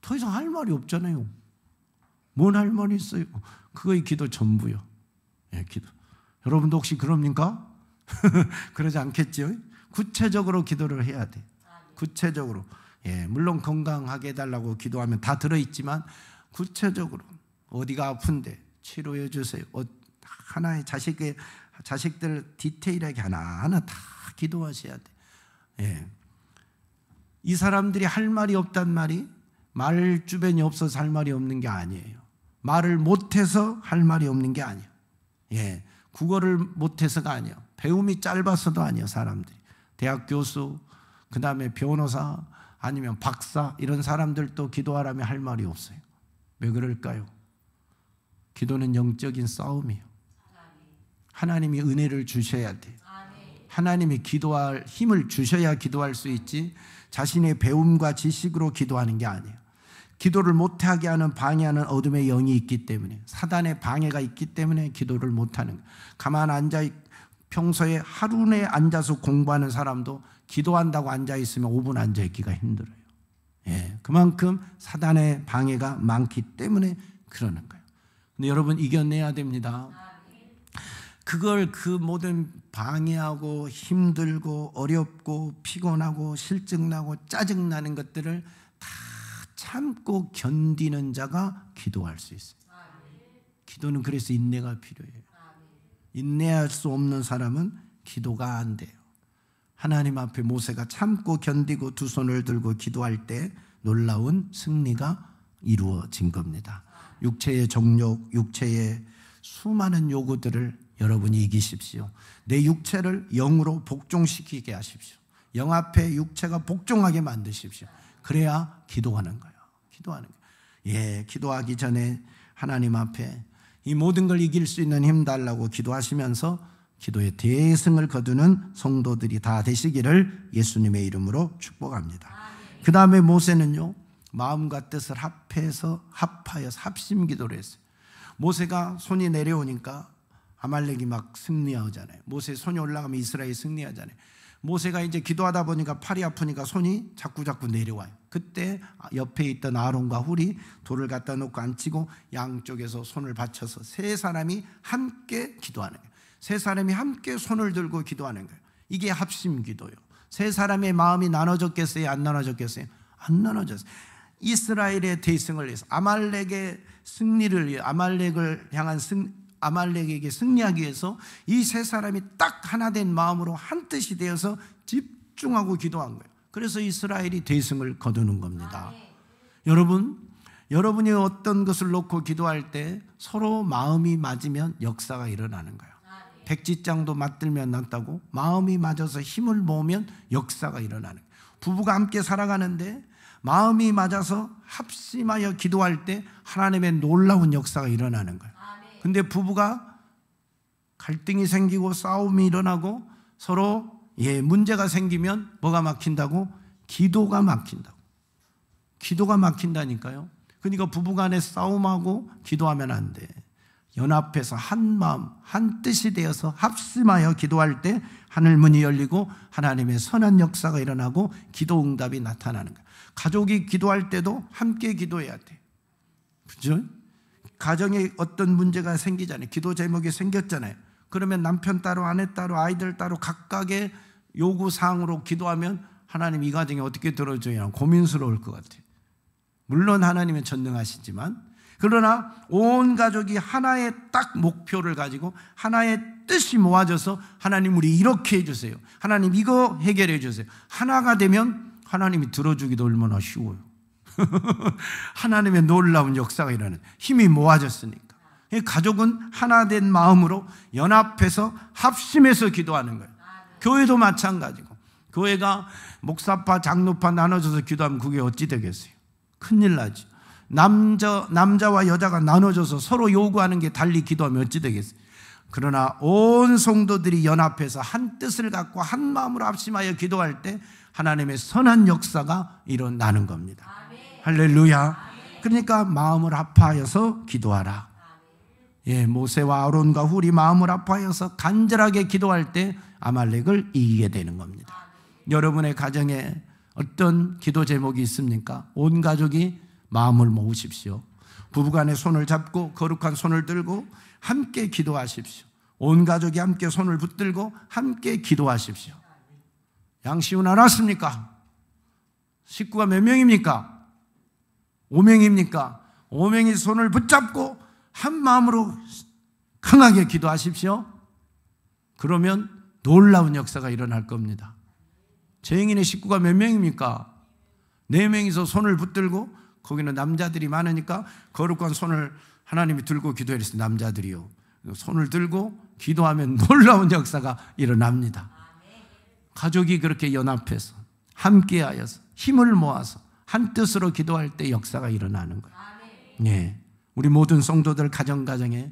더 이상 할 말이 없잖아요. 뭔 할 말이 있어요? 그거의 기도 전부요. 기도. 여러분도 혹시 그럽니까? 그러지 않겠죠? 구체적으로 기도를 해야 돼. 구체적으로. 물론 건강하게 해달라고 기도하면 다 들어있지만 구체적으로 어디가 아픈데 치료해 주세요. 하나의 자식들 디테일하게 하나하나 다 기도하셔야 돼. 이 사람들이 할 말이 없단 말이 말 주변이 없어서 할 말이 없는 게 아니에요. 말을 못해서 할 말이 없는 게 아니에요. 국어를 못해서가 아니에요. 배움이 짧아서도 아니에요. 사람들이 대학 교수, 그 다음에 변호사 아니면 박사 이런 사람들도 기도하라면 할 말이 없어요. 왜 그럴까요? 기도는 영적인 싸움이에요. 하나님이 은혜를 주셔야 돼요. 하나님이 기도할 힘을 주셔야 기도할 수 있지, 자신의 배움과 지식으로 기도하는 게 아니에요. 기도를 못하게 하는 방해하는 어둠의 영이 있기 때문에, 사단의 방해가 있기 때문에 기도를 못하는 거예요. 가만 앉아 평소에 하루 내에 앉아서 공부하는 사람도 기도한다고 앉아있으면 5분 앉아있기가 힘들어요. 예, 그만큼 사단의 방해가 많기 때문에 그러는 거예요. 근데 여러분 이겨내야 됩니다. 그걸 그 모든 방해하고 힘들고 어렵고 피곤하고 실증나고 짜증나는 것들을 다 참고 견디는 자가 기도할 수 있어요. 기도는 그래서 인내가 필요해요. 인내할 수 없는 사람은 기도가 안 돼요. 하나님 앞에 모세가 참고 견디고 두 손을 들고 기도할 때 놀라운 승리가 이루어진 겁니다. 육체의 정욕, 육체의 수많은 요구들을 여러분이 이기십시오. 내 육체를 영으로 복종시키게 하십시오. 영 앞에 육체가 복종하게 만드십시오. 그래야 기도하는 거예요. 기도하는 거예요. 예, 기도하기 전에 하나님 앞에 이 모든 걸 이길 수 있는 힘 달라고 기도하시면서 기도의 대승을 거두는 성도들이 다 되시기를 예수님의 이름으로 축복합니다. 그 다음에 모세는요, 마음과 뜻을 합하여서 합심기도를 했어요. 모세가 손이 내려오니까 아말렉이 막 승리하잖아요. 모세 손이 올라가면 이스라엘이 승리하잖아요. 모세가 이제 기도하다 보니까 팔이 아프니까 손이 자꾸 내려와요. 그때 옆에 있던 아론과 훌이 돌을 갖다 놓고 앉히고 양쪽에서 손을 받쳐서 세 사람이 함께 기도하는 거예요. 세 사람이 함께 손을 들고 기도하는 거예요. 이게 합심기도예요. 세 사람의 마음이 나눠졌겠어요? 안 나눠졌겠어요? 안 나눠졌어요. 이스라엘의 대승을 위해서, 아말렉의 승리를 위해, 아말렉에게 승리하기 위해서 이 세 사람이 딱 하나 된 마음으로 한 뜻이 되어서 집중하고 기도한 거예요. 그래서 이스라엘이 대승을 거두는 겁니다. 여러분이 어떤 것을 놓고 기도할 때 서로 마음이 맞으면 역사가 일어나는 거예요. 백지장도 맞들면 낫다고, 마음이 맞아서 힘을 모으면 역사가 일어나는 거예요. 부부가 함께 살아가는데 마음이 맞아서 합심하여 기도할 때 하나님의 놀라운 역사가 일어나는 거예요. 근데 부부가 갈등이 생기고 싸움이 일어나고 서로 문제가 생기면 뭐가 막힌다고? 기도가 막힌다고. 기도가 막힌다니까요. 그러니까 부부간에 싸움하고 기도하면 안 돼. 연합해서 한 마음 한 뜻이 되어서 합심하여 기도할 때 하늘문이 열리고 하나님의 선한 역사가 일어나고 기도 응답이 나타나는 거예요. 가족이 기도할 때도 함께 기도해야 돼. 그죠? 가정에 어떤 문제가 생기잖아요. 기도 제목이 생겼잖아요. 그러면 남편 따로 아내 따로 아이들 따로 각각의 요구사항으로 기도하면 하나님 이 가정에 어떻게 들어줘야 고민스러울 것 같아요. 물론 하나님은 전능하시지만, 그러나 온 가족이 하나의 딱 목표를 가지고 하나의 뜻이 모아져서 하나님 우리 이렇게 해주세요, 하나님 이거 해결해 주세요, 하나가 되면 하나님이 들어주기도 얼마나 쉬워요. 하나님의 놀라운 역사가 일어나는, 힘이 모아졌으니까. 가족은 하나 된 마음으로 연합해서 합심해서 기도하는 거예요. 교회도 마찬가지고, 교회가 목사파 장로파 나눠져서 기도하면 그게 어찌 되겠어요? 큰일 나죠. 남자와 여자가 나눠져서 서로 요구하는 게 달리 기도하면 어찌 되겠어요? 그러나 온 성도들이 연합해서 한 뜻을 갖고 한 마음으로 합심하여 기도할 때 하나님의 선한 역사가 일어나는 겁니다. 아멘. 할렐루야. 아멘. 그러니까 마음을 합하여서 기도하라. 모세와 아론과 훌이 마음을 합하여서 간절하게 기도할 때 아말렉을 이기게 되는 겁니다. 아멘. 여러분의 가정에 어떤 기도 제목이 있습니까? 온 가족이 마음을 모으십시오. 부부간에 손을 잡고 거룩한 손을 들고 함께 기도하십시오. 온 가족이 함께 손을 붙들고 함께 기도하십시오. 양시훈 알았습니까? 식구가 몇 명입니까? 5명입니까? 5명이 손을 붙잡고 한 마음으로 강하게 기도하십시오. 그러면 놀라운 역사가 일어날 겁니다. 재영이네 식구가 몇 명입니까? 4명이서 손을 붙들고, 거기는 남자들이 많으니까 거룩한 손을 하나님이 들고 기도했어요. 남자들이요. 손을 들고 기도하면 놀라운 역사가 일어납니다. 가족이 그렇게 연합해서 함께하여서 힘을 모아서 한 뜻으로 기도할 때 역사가 일어나는 거예요. 예. 우리 모든 성도들 가정에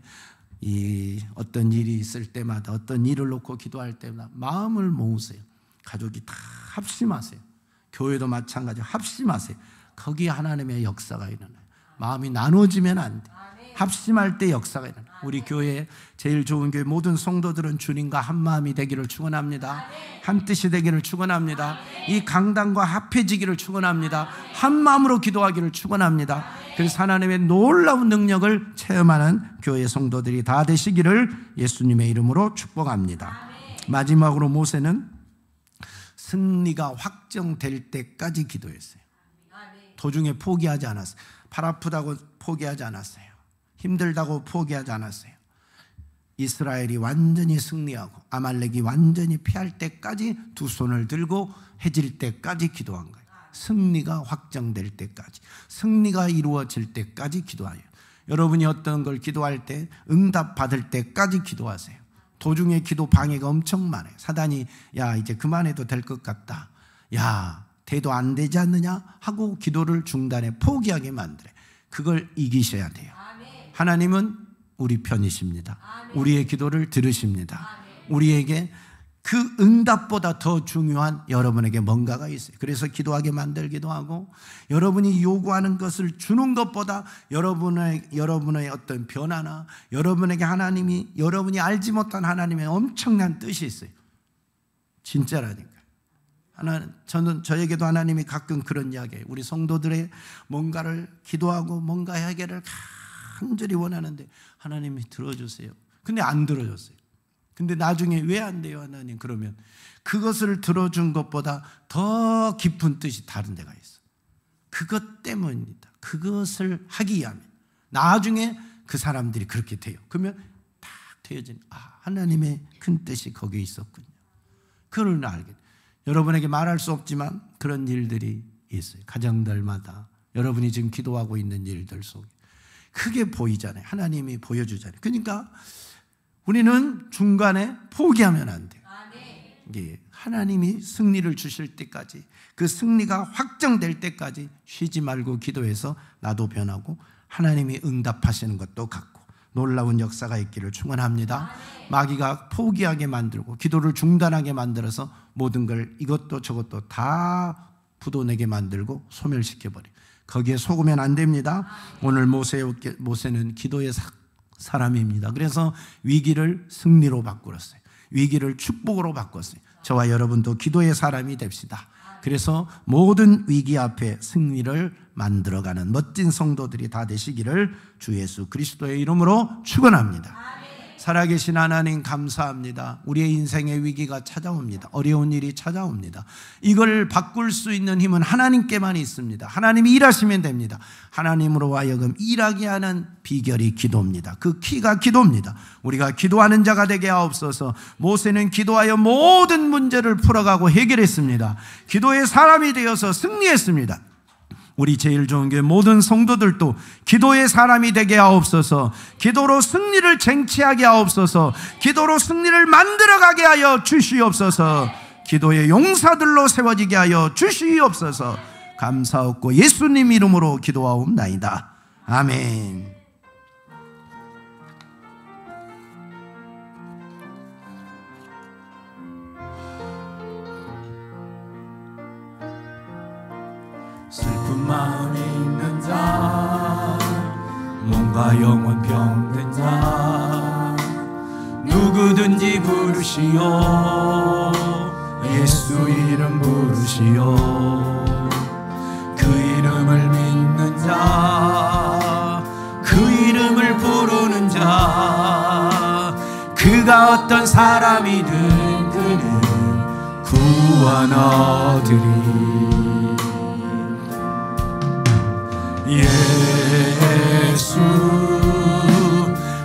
이 어떤 일이 있을 때마다 어떤 일을 놓고 기도할 때마다 마음을 모으세요. 가족이 다 합심하세요. 교회도 마찬가지로 합심하세요. 거기에 하나님의 역사가 일어나요. 마음이 나눠지면 안 돼. 합심할 때 역사가 일어나요. 우리 교회 제일 좋은 교회 모든 성도들은 주님과 한 마음이 되기를 축원합니다. 한 뜻이 되기를 축원합니다. 이 강단과 합해지기를 축원합니다. 한 마음으로 기도하기를 축원합니다. 그래서 하나님의 놀라운 능력을 체험하는 교회 성도들이 다 되시기를 예수님의 이름으로 축복합니다. 마지막으로 모세는 승리가 확정될 때까지 기도했어요. 도중에 포기하지 않았어요. 팔 아프다고 포기하지 않았어요. 힘들다고 포기하지 않았어요. 이스라엘이 완전히 승리하고 아말렉이 완전히 피할 때까지 두 손을 들고 해질 때까지 기도한 거예요. 승리가 확정될 때까지, 승리가 이루어질 때까지 기도해요. 여러분이 어떤 걸 기도할 때 응답 받을 때까지 기도하세요. 도중에 기도 방해가 엄청 많아요. 사단이 야 이제 그만해도 될 것 같다, 야 돼도 안 되지 않느냐 하고 기도를 중단해 포기하게 만들어요. 그걸 이기셔야 돼요. 하나님은 우리 편이십니다. 우리의 기도를 들으십니다. 우리에게 그 응답보다 더 중요한 여러분에게 뭔가가 있어요. 그래서 기도하게 만들기도 하고, 여러분이 요구하는 것을 주는 것보다 여러분의 어떤 변화나 여러분에게 하나님이, 여러분이 알지 못한 하나님의 엄청난 뜻이 있어요. 진짜라니까. 저에게도 하나님이 가끔 그런 이야기해요. 우리 성도들의 뭔가를 기도하고 뭔가 해결을 간절히 원하는데 하나님이 들어주세요. 근데 안 들어줬어요. 근데 나중에 왜 안 돼요 하나님? 그러면 그것을 들어준 것보다 더 깊은 뜻이 다른 데가 있어. 그것 때문입니다. 그것을 하기 위하면 나중에 그 사람들이 그렇게 돼요. 그러면 딱 되어지는, 하나님의 큰 뜻이 거기에 있었군요. 그걸 알게 돼요. 여러분에게 말할 수 없지만 그런 일들이 있어요. 가정들마다 여러분이 지금 기도하고 있는 일들 속에 크게 보이잖아요. 하나님이 보여주잖아요. 그러니까 우리는 중간에 포기하면 안 돼요. 예, 하나님이 승리를 주실 때까지, 그 승리가 확정될 때까지 쉬지 말고 기도해서 나도 변하고 하나님이 응답하시는 것도 같고 놀라운 역사가 있기를 축원합니다. 마귀가 포기하게 만들고 기도를 중단하게 만들어서 모든 걸 이것도 저것도 다 부도내게 만들고 소멸시켜버려요. 거기에 속으면 안 됩니다. 오늘 모세는 기도의 사람입니다. 그래서 위기를 승리로 바꾸었어요. 위기를 축복으로 바꿨어요. 저와 여러분도 기도의 사람이 됩시다. 그래서 모든 위기 앞에 승리를 만들어가는 멋진 성도들이 다 되시기를 주 예수 그리스도의 이름으로 축원합니다. 살아계신 하나님 감사합니다. 우리의 인생의 위기가 찾아옵니다. 어려운 일이 찾아옵니다. 이걸 바꿀 수 있는 힘은 하나님께만 있습니다. 하나님이 일하시면 됩니다. 하나님으로 하여금 일하게 하는 비결이 기도입니다. 그 키가 기도입니다. 우리가 기도하는 자가 되게 하옵소서. 모세는 기도하여 모든 문제를 풀어가고 해결했습니다. 기도의 사람이 되어서 승리했습니다. 우리 제일 좋은 교회 모든 성도들도 기도의 사람이 되게 하옵소서. 기도로 승리를 쟁취하게 하옵소서. 기도로 승리를 만들어가게 하여 주시옵소서. 기도의 용사들로 세워지게 하여 주시옵소서. 감사하고 예수님 이름으로 기도하옵나이다. 아멘. 슬픈 마음이 있는 자, 몸과 영혼 병든 자, 누구든지 부르시오. 예수 이름 부르시오. 그 이름을 믿는 자, 그 이름을 부르는 자, 그가 어떤 사람이든 그는 구원 얻으리. 예수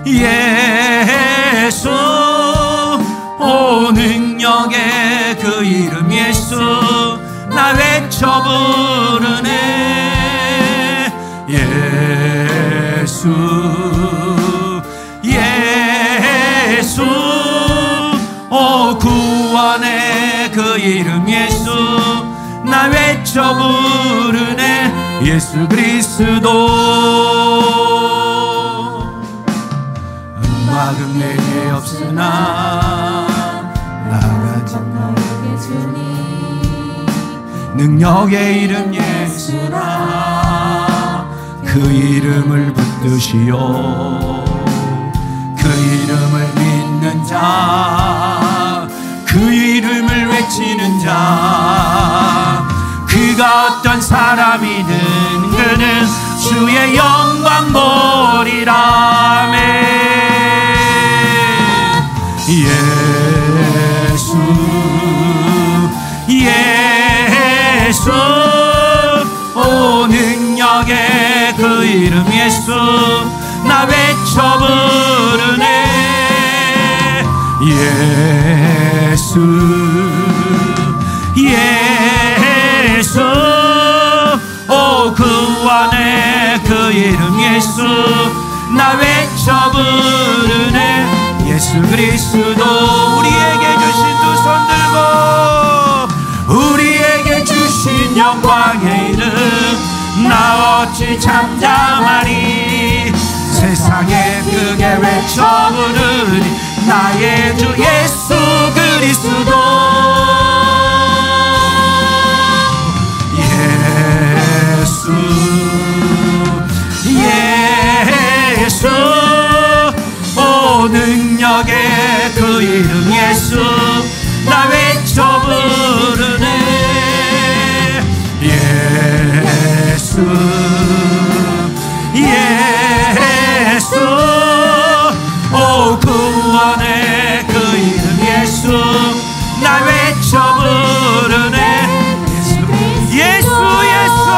예수 오 능력의 그 이름 예수 나 외쳐 부르네. 예수 예수 오 구원의 그 이름 예수 나 외쳐 부르네 예수 그리스도. 음악은 내게 없으나 나가진 너에게 주니 능력의 이름 예수라. 그 이름을 붙드시오. 그 이름을 믿는 자, 그 이름을 외치는 자, 그가 어떤 사람이든 그는 주의 영광 보리라. 아멘. 예수 예수 오 능력의 그 이름 예수 나 외쳐 부르네 예수 예수 오 구원의 그 이름 예수 나 외쳐 부르네 예수 그리스도. 우리에게 주신 두 손 들고 우리에게 주신 영광의 이름 나 어찌 잠잠하리. 세상에 크게 외쳐 부르니 나의 주 예수 그리스도. 예수 예수 오 능력의 그 이름 예수 나 외쳐 부르네 예수 예수 오 구원의 그 이름 예수 나 외쳐 부르네 예수 예수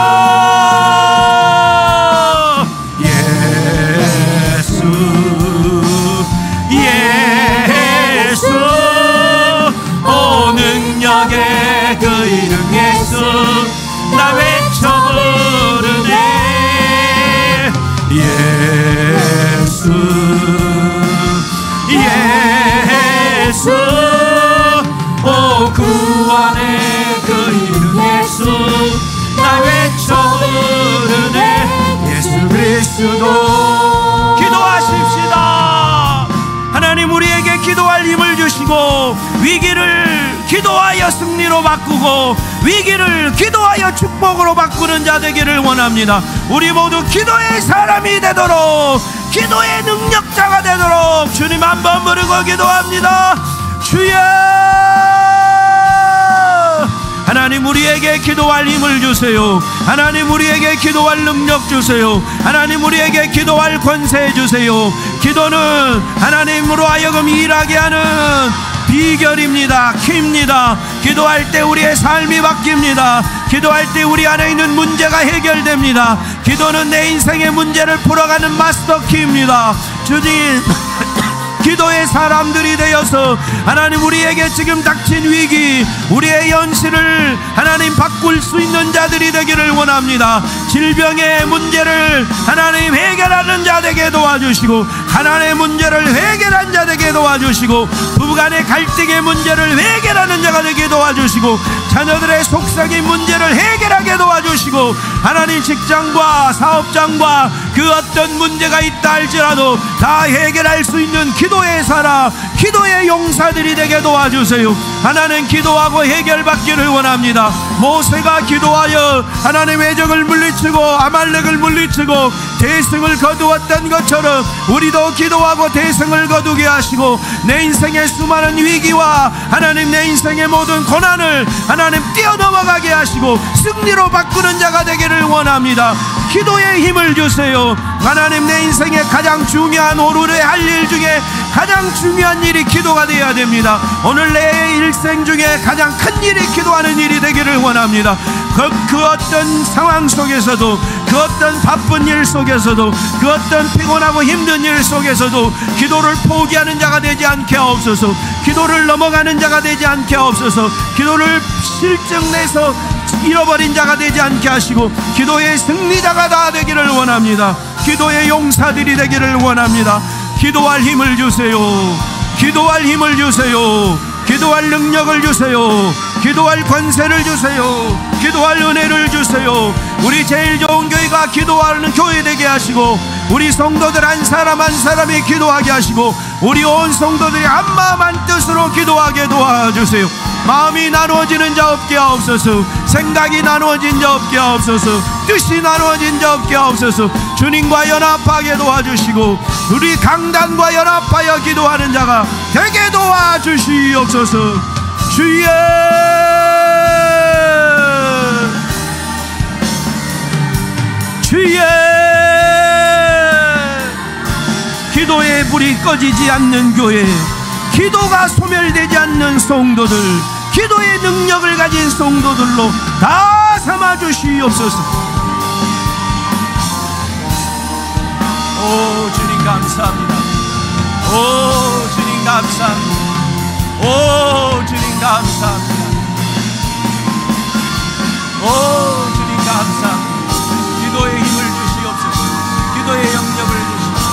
예수 오 능력의 그 이름 예수 나 외쳐 부르네 예수 예수 오 구원의 그 이름 예수 나 외쳐 부르네 예수 그리스도. 기도하십시다. 하나님 우리에게 기도할 힘을 주시고 위기를 기도하여 승리로 바꾸고 위기를 기도하여 축복으로 바꾸는 자 되기를 원합니다. 우리 모두 기도의 사람이 되도록 기도의 능력자가 되도록 주님 한번 부르고 기도합니다. 주여 하나님 우리에게 기도할 힘을 주세요. 하나님 우리에게 기도할 능력 주세요. 하나님 우리에게 기도할 권세 주세요. 기도는 하나님으로 하여금 일하게 하는 비결입니다. 키입니다. 기도할 때 우리의 삶이 바뀝니다. 기도할 때 우리 안에 있는 문제가 해결됩니다. 기도는 내 인생의 문제를 풀어가는 마스터 키입니다. 주님 기도의 사람들이 되어서 하나님 우리에게 지금 닥친 위기 우리의 현실을 하나님 바꿀 수 있는 자들이 되기를 원합니다. 질병의 문제를 하나님 해결하는 자 되게 도와주시고 가난의 문제를 해결한 자 되게 도와주시고 부부간의 갈등의 문제를 해결하는 자가 되게 도와주시고 자녀들의 속삭임 문제를 해결하게 도와주시고 하나님 직장과 사업장과 그 어떤 문제가 있다 할지라도 다 해결할 수 있는 기도의 사람 기도의 용사들이 되게 도와주세요. 하나님 기도하고 해결받기를 원합니다. 모세가 기도하여 하나님의 적을 물리치고 아말렉을 물리치고 대승을 거두었던 것처럼 우리도 기도하고 대승을 거두게 하시고 내 인생의 수많은 위기와 하나님 내 인생의 모든 고난을 하나님 뛰어넘어가게 하시고 승리로 바꾸는 자가 되기를 원합니다. 기도의 힘을 주세요. 하나님 내 인생의 가장 중요한 오늘의 할 일 중에 가장 중요한 일이 기도가 되어야 됩니다. 오늘 내 일생 중에 가장 큰 일이 기도하는 일이 되기를 원합니다. 그 어떤 상황 속에서도 그 어떤 바쁜 일 속에서도 그 어떤 피곤하고 힘든 일 속에서도 기도를 포기하는 자가 되지 않게 하옵소서. 기도를 넘어가는 자가 되지 않게 하옵소서. 기도를 실증내서 잃어버린 자가 되지 않게 하시고 기도의 승리자가 다 되기를 원합니다. 기도의 용사들이 되기를 원합니다. 기도할 힘을 주세요. 기도할 힘을 주세요. 기도할 능력을 주세요. 기도할 권세를 주세요. 기도할 은혜를 주세요. 우리 제일 좋은 교회가 기도하는 교회 되게 하시고, 우리 성도들 한 사람 한 사람이 기도하게 하시고, 우리 온 성도들이 한 마음 한 뜻으로 기도하게 도와주세요. 마음이 나누어지는 자 없게 하옵소서. 생각이 나누어진 자 없게 하옵소서. 뜻이 나누어진 자 없게 하옵소서. 주님과 연합하게 도와주시고, 우리 강단과 연합하여 기도하는 자가 되게 도와주시옵소서. 주여, 주여. 기도의 불이 꺼지지 않는 교회, 기도가 소멸되지 않는 성도들, 기도의 능력을 가진 성도들로 다 삼아 주시옵소서. 오 주님 감사합니다. 오 주님 감사합니다. 오 주님 감사합니다. 오 주님 감사합니다. 기도의 힘을 주시옵소서. 기도의 영역을 주시옵소서.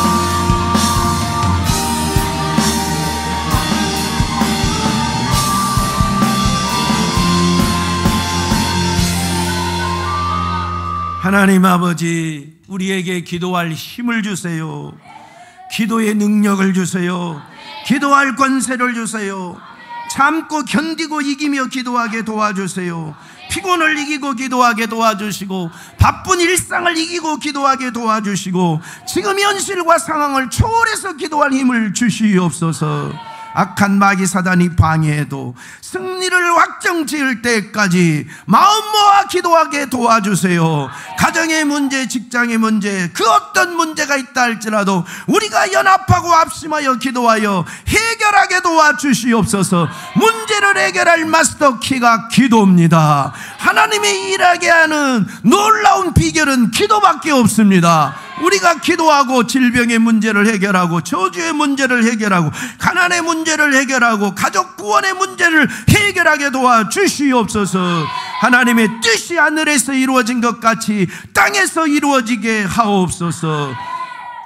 하나님 아버지, 우리에게 기도할 힘을 주세요. 기도의 능력을 주세요. 기도할 권세를 주세요. 참고 견디고 이기며 기도하게 도와주세요. 피곤을 이기고 기도하게 도와주시고, 바쁜 일상을 이기고 기도하게 도와주시고, 지금 현실과 상황을 초월해서 기도할 힘을 주시옵소서. 악한 마귀 사단이 방해해도 승리를 확정 지을 때까지 마음 모아 기도하게 도와주세요. 가정의 문제, 직장의 문제, 그 어떤 문제가 있다 할지라도 우리가 연합하고 합심하여 기도하여 해결하게 도와주시옵소서. 문제를 해결할 마스터 키가 기도입니다. 하나님이 일하게 하는 놀라운 비결은 기도밖에 없습니다. 우리가 기도하고 질병의 문제를 해결하고, 저주의 문제를 해결하고, 가난의 문제를 해결하고, 가족 구원의 문제를 해결하게 도와주시옵소서. 하나님의 뜻이 하늘에서 이루어진 것 같이 땅에서 이루어지게 하옵소서.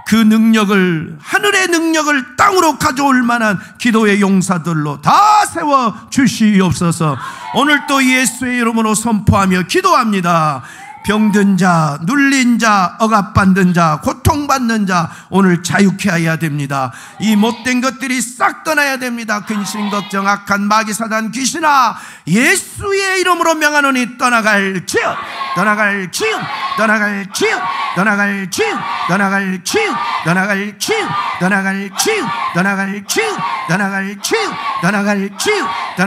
그 능력을, 하늘의 능력을 땅으로 가져올 만한 기도의 용사들로 다 세워 주시옵소서. 오늘 또 예수의 이름으로 선포하며 기도합니다. 병든 자, 눌린 자, 억압받는 자, 고통받는 자 오늘 자유케 해야 됩니다. 이 못된 것들이 싹 떠나야 됩니다. 근심 걱정, 악한 마귀 사단 귀신아, 예수의 이름으로 명하노니 떠나갈지어, 떠나갈지어, 떠나갈지어, 떠나갈지어, 떠나갈지어, 떠나갈지어, 떠나갈지어, 떠나갈지어, 떠나갈지어, 떠나갈지어,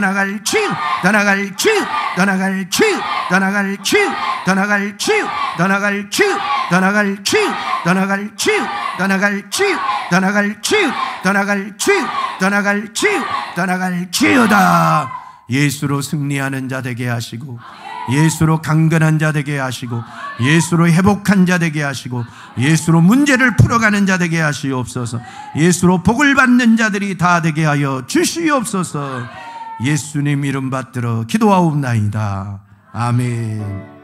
떠나갈지어, 떠나갈지어, 떠나갈지어, 떠나갈지어, 떠나갈 치유, 떠나갈 치유, 떠나갈 치유, 떠나갈 치유, 떠나갈 치유, 떠나갈 치유, 떠나갈 치유, 떠나갈 치유, 떠나갈 치유다. 예수로 승리하는 자 되게 하시고, 예수로 강건한 자 되게 하시고, 예수로 회복한 자 되게 하시고, 예수로 문제를 풀어가는 자 되게 하시옵소서. 예수로 복을 받는 자들이 다 되게 하여 주시옵소서. 예수님 이름 받들어 기도하옵나이다. 아멘.